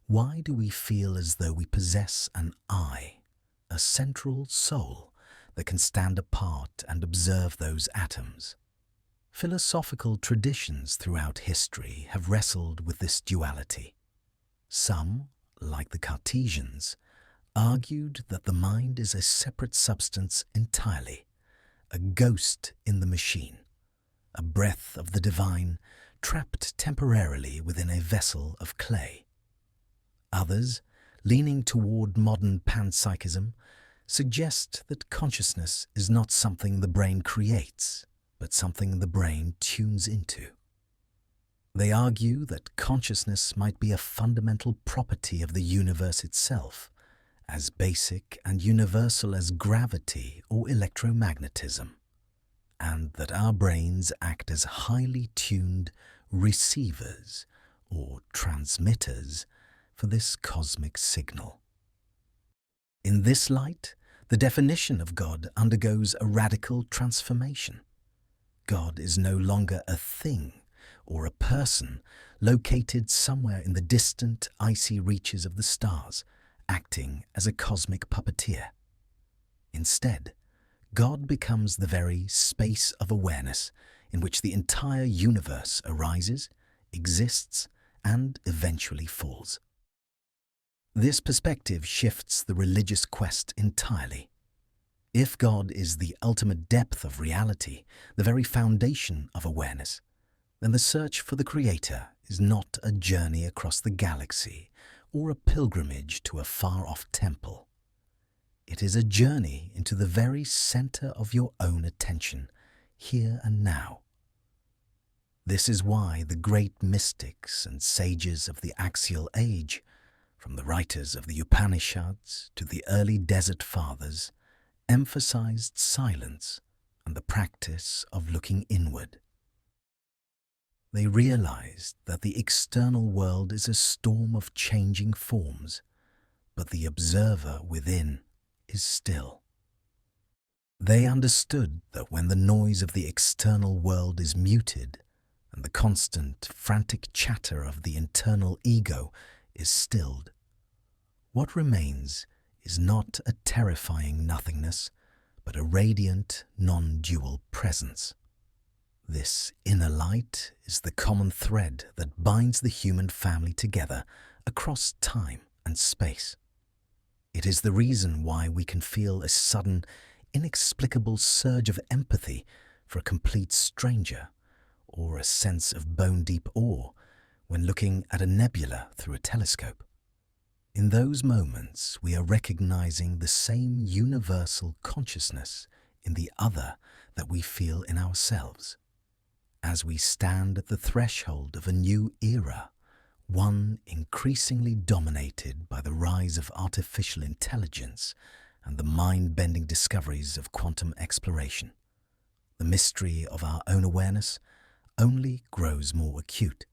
why do we feel as though we possess an I, a central soul that can stand apart and observe those atoms? Philosophical traditions throughout history have wrestled with this duality. Some, like the Cartesians, argued that the mind is a separate substance entirely, a ghost in the machine, a breath of the divine trapped temporarily within a vessel of clay. Others, leaning toward modern panpsychism, suggest that consciousness is not something the brain creates, but something the brain tunes into. They argue that consciousness might be a fundamental property of the universe itself, as basic and universal as gravity or electromagnetism, and that our brains act as highly tuned receivers or transmitters for this cosmic signal. In this light, the definition of God undergoes a radical transformation. God is no longer a thing or a person located somewhere in the distant, icy reaches of the stars, acting as a cosmic puppeteer. Instead, God becomes the very space of awareness in which the entire universe arises, exists, and eventually falls. This perspective shifts the religious quest entirely. If God is the ultimate depth of reality, the very foundation of awareness, then the search for the Creator is not a journey across the galaxy or a pilgrimage to a far-off temple. It is a journey into the very center of your own attention, here and now. This is why the great mystics and sages of the axial age, from the writers of the Upanishads to the early desert fathers, emphasized silence and the practice of looking inward. They realized that the external world is a storm of changing forms, but the observer within is still. They understood that when the noise of the external world is muted and the constant, frantic chatter of the internal ego is stilled, what remains is not a terrifying nothingness, but a radiant, non-dual presence. This inner light is the common thread that binds the human family together across time and space. It is the reason why we can feel a sudden, inexplicable surge of empathy for a complete stranger, or a sense of bone-deep awe when looking at a nebula through a telescope. In those moments, we are recognizing the same universal consciousness in the other that we feel in ourselves. As we stand at the threshold of a new era, one increasingly dominated by the rise of artificial intelligence and the mind-bending discoveries of quantum exploration, the mystery of our own awareness only grows more acute.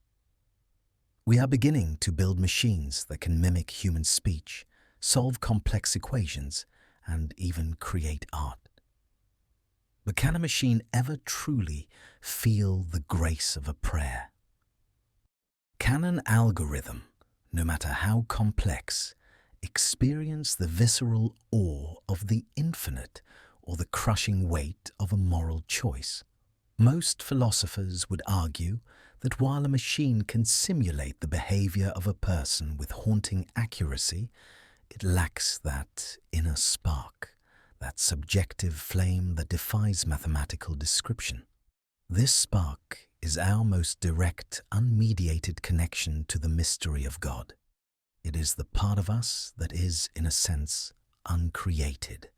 We are beginning to build machines that can mimic human speech, solve complex equations, and even create art. But can a machine ever truly feel the grace of a prayer? Can an algorithm, no matter how complex, experience the visceral awe of the infinite or the crushing weight of a moral choice? Most philosophers would argue that while a machine can simulate the behavior of a person with haunting accuracy, it lacks that inner spark, that subjective flame that defies mathematical description. This spark is our most direct, unmediated connection to the mystery of God. It is the part of us that is, in a sense, uncreated,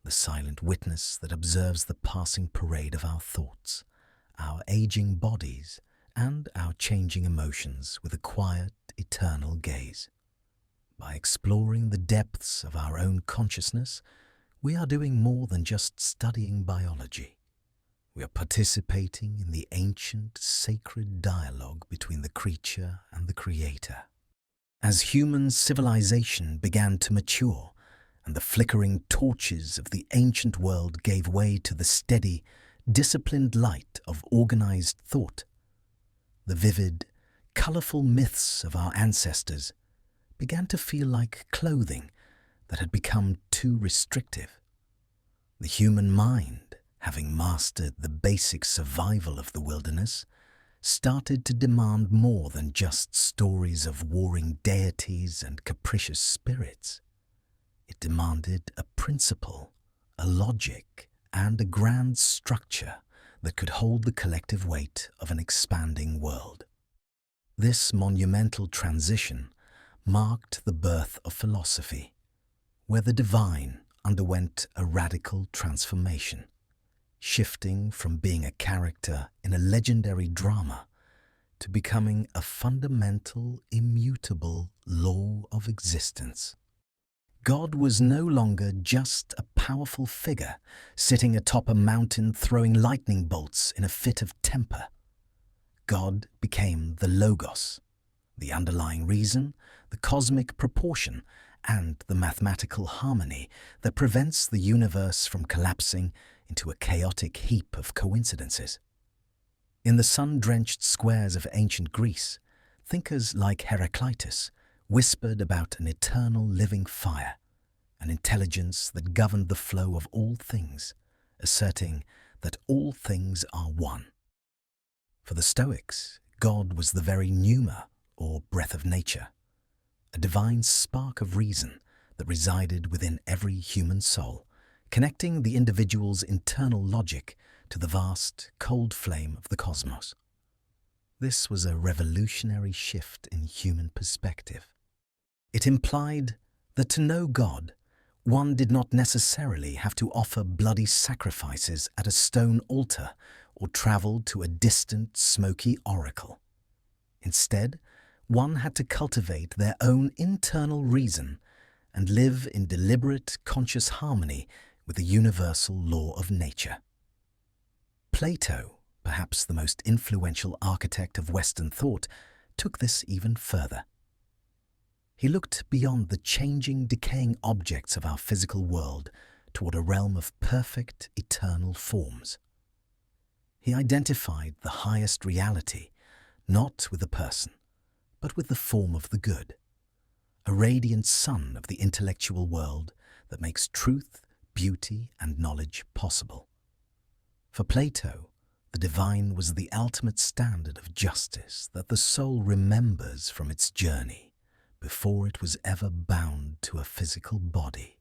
the silent witness that observes the passing parade of our thoughts, our aging bodies, and our changing emotions with a quiet, eternal gaze. By exploring the depths of our own consciousness, we are doing more than just studying biology. We are participating in the ancient, sacred dialogue between the creature and the Creator. As human civilization began to mature, and the flickering torches of the ancient world gave way to the steady, disciplined light of organized thought, the vivid, colorful myths of our ancestors began to feel like clothing that had become too restrictive. The human mind, having mastered the basic survival of the wilderness, started to demand more than just stories of warring deities and capricious spirits. It demanded a principle, a logic, and a grand structure that could hold the collective weight of an expanding world. This monumental transition marked the birth of philosophy, where the divine underwent a radical transformation, shifting from being a character in a legendary drama to becoming a fundamental, immutable law of existence. God was no longer just a powerful figure sitting atop a mountain throwing lightning bolts in a fit of temper. God became the Logos, the underlying reason, the cosmic proportion, and the mathematical harmony that prevents the universe from collapsing into a chaotic heap of coincidences. In the sun-drenched squares of ancient Greece, thinkers like Heraclitus whispered about an eternal living fire, an intelligence that governed the flow of all things, asserting that all things are one. For the Stoics, God was the very pneuma, or breath of nature, a divine spark of reason that resided within every human soul, connecting the individual's internal logic to the vast, cold flame of the cosmos. This was a revolutionary shift in human perspective. It implied that to know God, one did not necessarily have to offer bloody sacrifices at a stone altar or travel to a distant, smoky oracle. Instead, one had to cultivate their own internal reason and live in deliberate, conscious harmony with the universal law of nature. Plato, perhaps the most influential architect of Western thought, took this even further. He looked beyond the changing, decaying objects of our physical world toward a realm of perfect, eternal forms. He identified the highest reality, not with the person, but with the form of the good, a radiant sun of the intellectual world that makes truth, beauty, and knowledge possible. For Plato, the divine was the ultimate standard of justice that the soul remembers from its journey before it was ever bound to a physical body.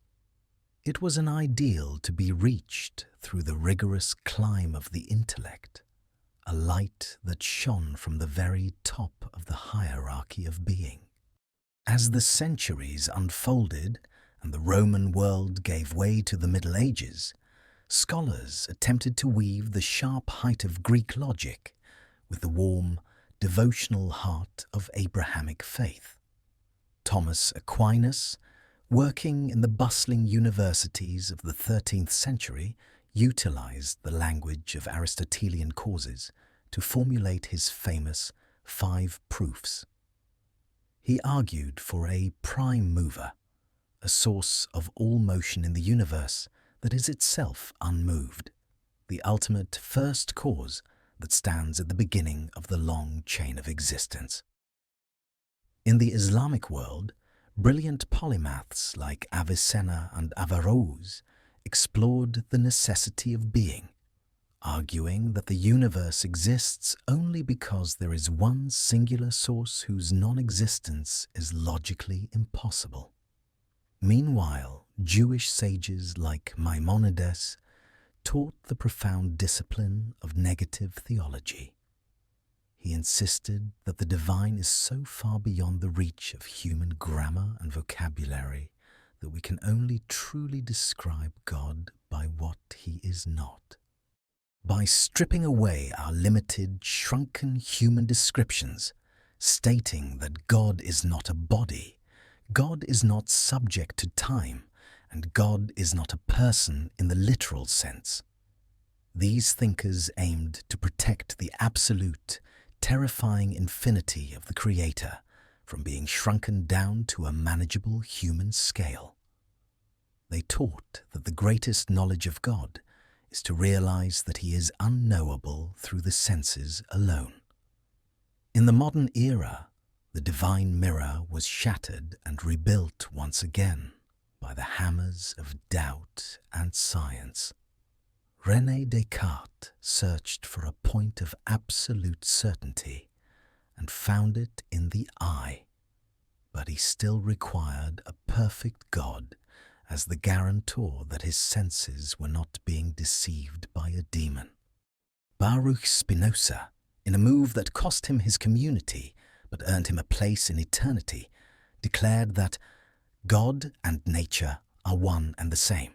It was an ideal to be reached through the rigorous climb of the intellect, a light that shone from the very top of the hierarchy of being. As the centuries unfolded and the Roman world gave way to the Middle Ages, scholars attempted to weave the sharp height of Greek logic with the warm, devotional heart of Abrahamic faith. Thomas Aquinas, working in the bustling universities of the 13th century, utilized the language of Aristotelian causes to formulate his famous 5 proofs. He argued for a prime mover, a source of all motion in the universe that is itself unmoved, the ultimate first cause that stands at the beginning of the long chain of existence. In the Islamic world, brilliant polymaths like Avicenna and Averroes explored the necessity of being, arguing that the universe exists only because there is one singular source whose non-existence is logically impossible. Meanwhile, Jewish sages like Maimonides taught the profound discipline of negative theology. He insisted that the divine is so far beyond the reach of human grammar and vocabulary that we can only truly describe God by what he is not. By stripping away our limited, shrunken human descriptions, stating that God is not a body, God is not subject to time, and God is not a person in the literal sense. These thinkers aimed to protect the absolute, terrifying infinity of the Creator from being shrunken down to a manageable human scale. They taught that the greatest knowledge of God is to realize that he is unknowable through the senses alone. In the modern era, the divine mirror was shattered and rebuilt once again by the hammers of doubt and science. René Descartes searched for a point of absolute certainty and found it in the eye, but he still required a perfect God as the guarantor that his senses were not being deceived by a demon. Baruch Spinoza, in a move that cost him his community but earned him a place in eternity, declared that God and nature are one and the same.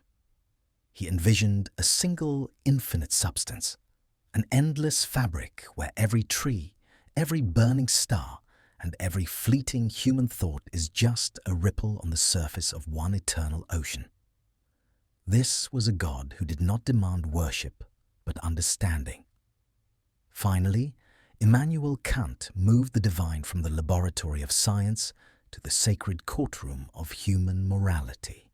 He envisioned a single infinite substance, an endless fabric where every tree, every burning star, and every fleeting human thought is just a ripple on the surface of one eternal ocean. This was a God who did not demand worship, but understanding. Finally, Immanuel Kant moved the divine from the laboratory of science to the sacred courtroom of human morality.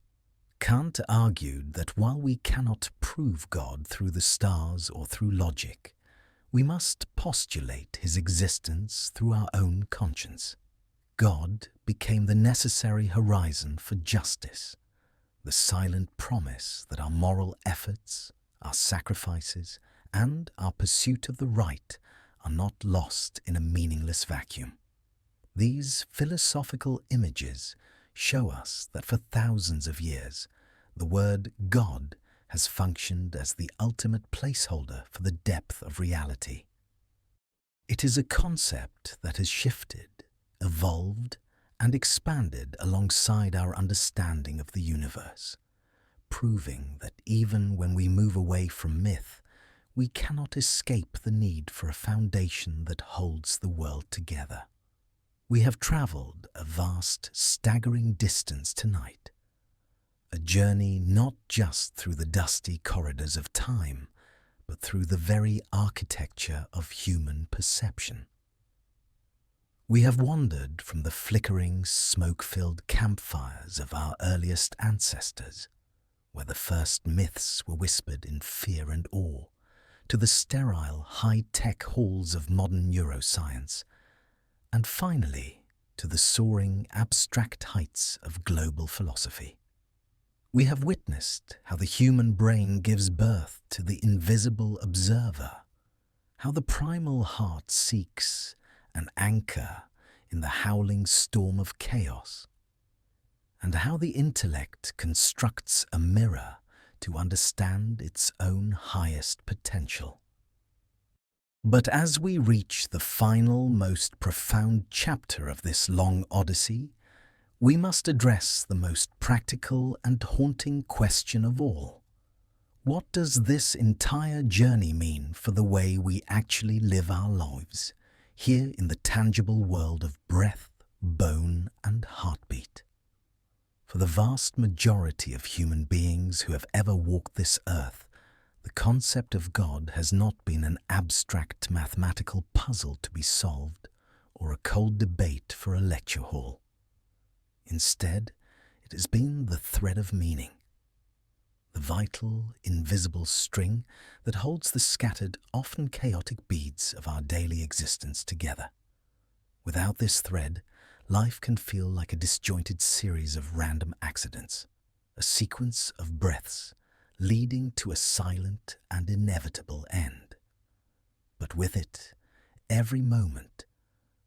Kant argued that while we cannot prove God through the stars or through logic, we must postulate his existence through our own conscience. God became the necessary horizon for justice, the silent promise that our moral efforts, our sacrifices, and our pursuit of the right are not lost in a meaningless vacuum. These philosophical images show us that for thousands of years, the word God has functioned as the ultimate placeholder for the depth of reality. It is a concept that has shifted, evolved, and expanded alongside our understanding of the universe, proving that even when we move away from myth, we cannot escape the need for a foundation that holds the world together. We have traveled a vast, staggering distance tonight, a journey not just through the dusty corridors of time, but through the very architecture of human perception. We have wandered from the flickering, smoke-filled campfires of our earliest ancestors, where the first myths were whispered in fear and awe, to the sterile, high-tech halls of modern neuroscience, and finally to the soaring, abstract heights of global philosophy. We have witnessed how the human brain gives birth to the invisible observer, how the primal heart seeks an anchor in the howling storm of chaos, and how the intellect constructs a mirror to understand its own highest potential. But as we reach the final, most profound chapter of this long odyssey, we must address the most practical and haunting question of all. What does this entire journey mean for the way we actually live our lives, here in the tangible world of breath, bone, and heartbeat? For the vast majority of human beings who have ever walked this earth, the concept of God has not been an abstract mathematical puzzle to be solved or a cold debate for a lecture hall. Instead, it has been the thread of meaning, the vital, invisible string that holds the scattered, often chaotic beads of our daily existence together. Without this thread, life can feel like a disjointed series of random accidents, a sequence of breaths leading to a silent and inevitable end. But with it, every moment,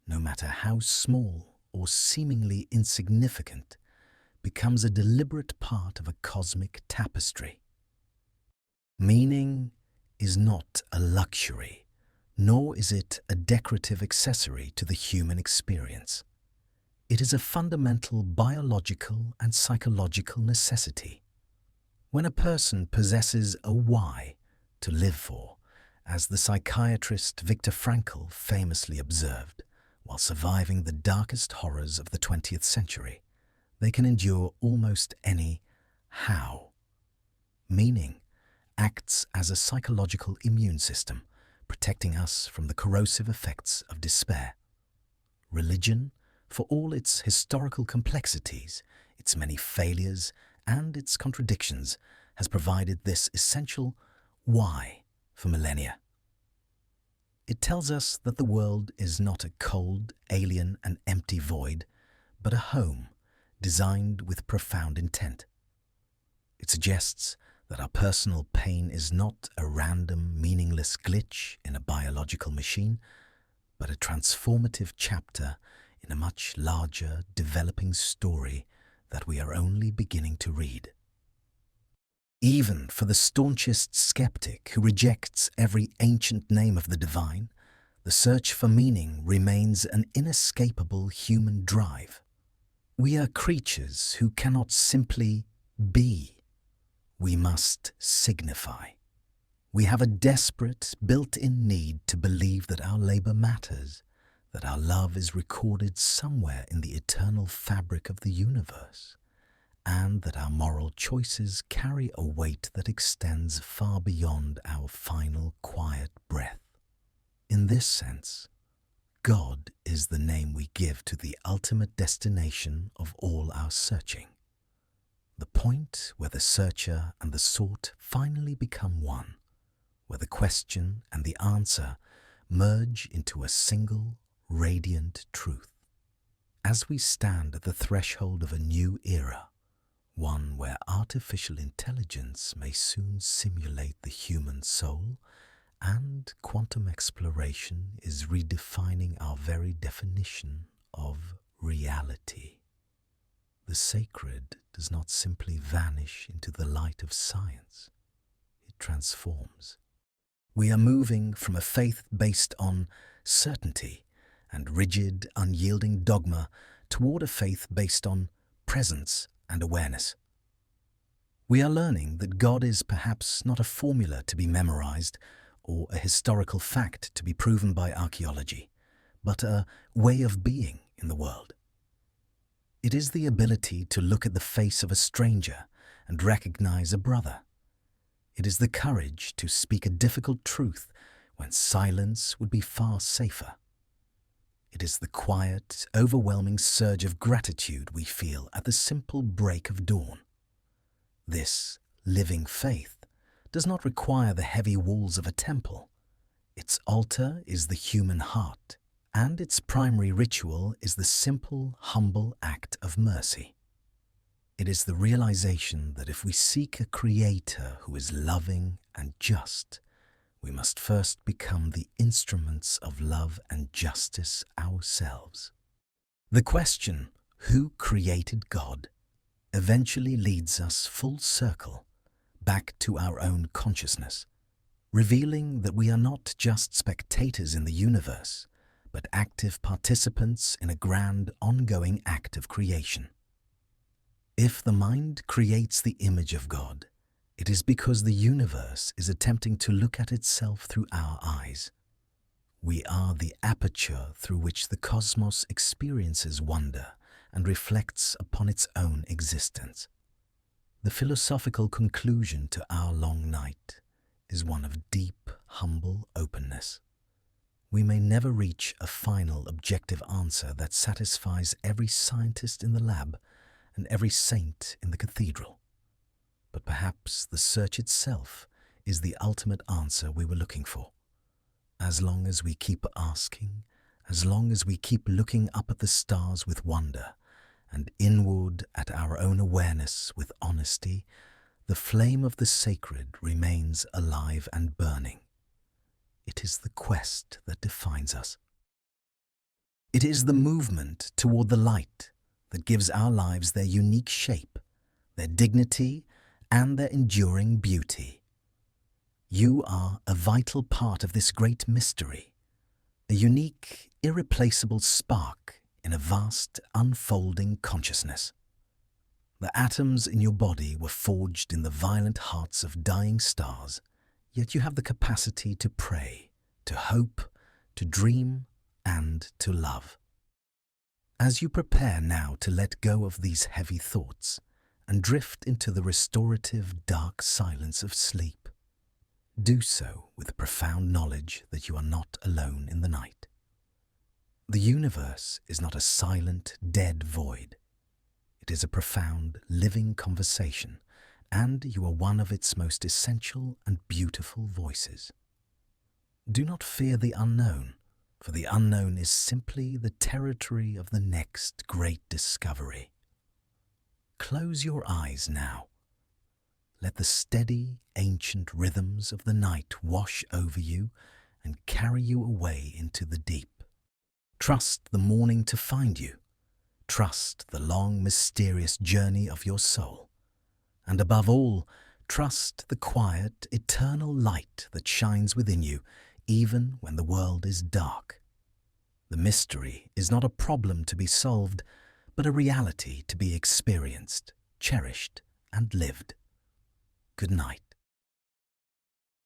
no matter how small or seemingly insignificant, becomes a deliberate part of a cosmic tapestry. Meaning is not a luxury, nor is it a decorative accessory to the human experience. It is a fundamental biological and psychological necessity. When a person possesses a why to live for, as the psychiatrist Viktor Frankl famously observed, while surviving the darkest horrors of the 20th century, they can endure almost any how. Meaning acts as a psychological immune system, protecting us from the corrosive effects of despair. Religion, for all its historical complexities, its many failures, and its contradictions, has provided this essential why for millennia. It tells us that the world is not a cold, alien, and empty void, but a home designed with profound intent. It suggests that our personal pain is not a random, meaningless glitch in a biological machine, but a transformative chapter in a much larger, developing story that we are only beginning to read. Even for the staunchest skeptic who rejects every ancient name of the divine, the search for meaning remains an inescapable human drive. We are creatures who cannot simply be. We must signify. We have a desperate, built-in need to believe that our labor matters, that our love is recorded somewhere in the eternal fabric of the universe, and that our moral choices carry a weight that extends far beyond our final quiet breath. In this sense, God is the name we give to the ultimate destination of all our searching, the point where the searcher and the sought finally become one, where the question and the answer merge into a single, radiant truth. As we stand at the threshold of a new era, one where artificial intelligence may soon simulate the human soul, and quantum exploration is redefining our very definition of reality, the sacred does not simply vanish into the light of science, it transforms. We are moving from a faith based on certainty and rigid, unyielding dogma toward a faith based on presence and awareness. We are learning that God is perhaps not a formula to be memorized or a historical fact to be proven by archaeology, but a way of being in the world. It is the ability to look at the face of a stranger and recognize a brother. It is the courage to speak a difficult truth when silence would be far safer. It is the quiet, overwhelming surge of gratitude we feel at the simple break of dawn. This living faith does not require the heavy walls of a temple. Its altar is the human heart, and its primary ritual is the simple, humble act of mercy. It is the realization that if we seek a creator who is loving and just, we must first become the instruments of love and justice ourselves. The question, who created God, eventually leads us full circle back to our own consciousness, revealing that we are not just spectators in the universe, but active participants in a grand, ongoing act of creation. If the mind creates the image of God, it is because the universe is attempting to look at itself through our eyes. We are the aperture through which the cosmos experiences wonder and reflects upon its own existence. The philosophical conclusion to our long night is one of deep, humble openness. We may never reach a final objective answer that satisfies every scientist in the lab and every saint in the cathedral. But perhaps the search itself is the ultimate answer we were looking for. As long as we keep asking, as long as we keep looking up at the stars with wonder and inward at our own awareness with honesty, the flame of the sacred remains alive and burning. It is the quest that defines us. It is the movement toward the light that gives our lives their unique shape, their dignity, and their enduring beauty. You are a vital part of this great mystery, a unique, irreplaceable spark in a vast, unfolding consciousness. The atoms in your body were forged in the violent hearts of dying stars, yet you have the capacity to pray, to hope, to dream, and to love. As you prepare now to let go of these heavy thoughts and drift into the restorative, dark silence of sleep, do so with profound knowledge that you are not alone in the night. The universe is not a silent, dead void. It is a profound, living conversation, and you are one of its most essential and beautiful voices. Do not fear the unknown, for the unknown is simply the territory of the next great discovery. Close your eyes now. Let the steady, ancient rhythms of the night wash over you and carry you away into the deep. Trust the morning to find you. Trust the long, mysterious journey of your soul. And above all, trust the quiet, eternal light that shines within you, even when the world is dark. The mystery is not a problem to be solved, but a reality to be experienced, cherished, and lived. Good night.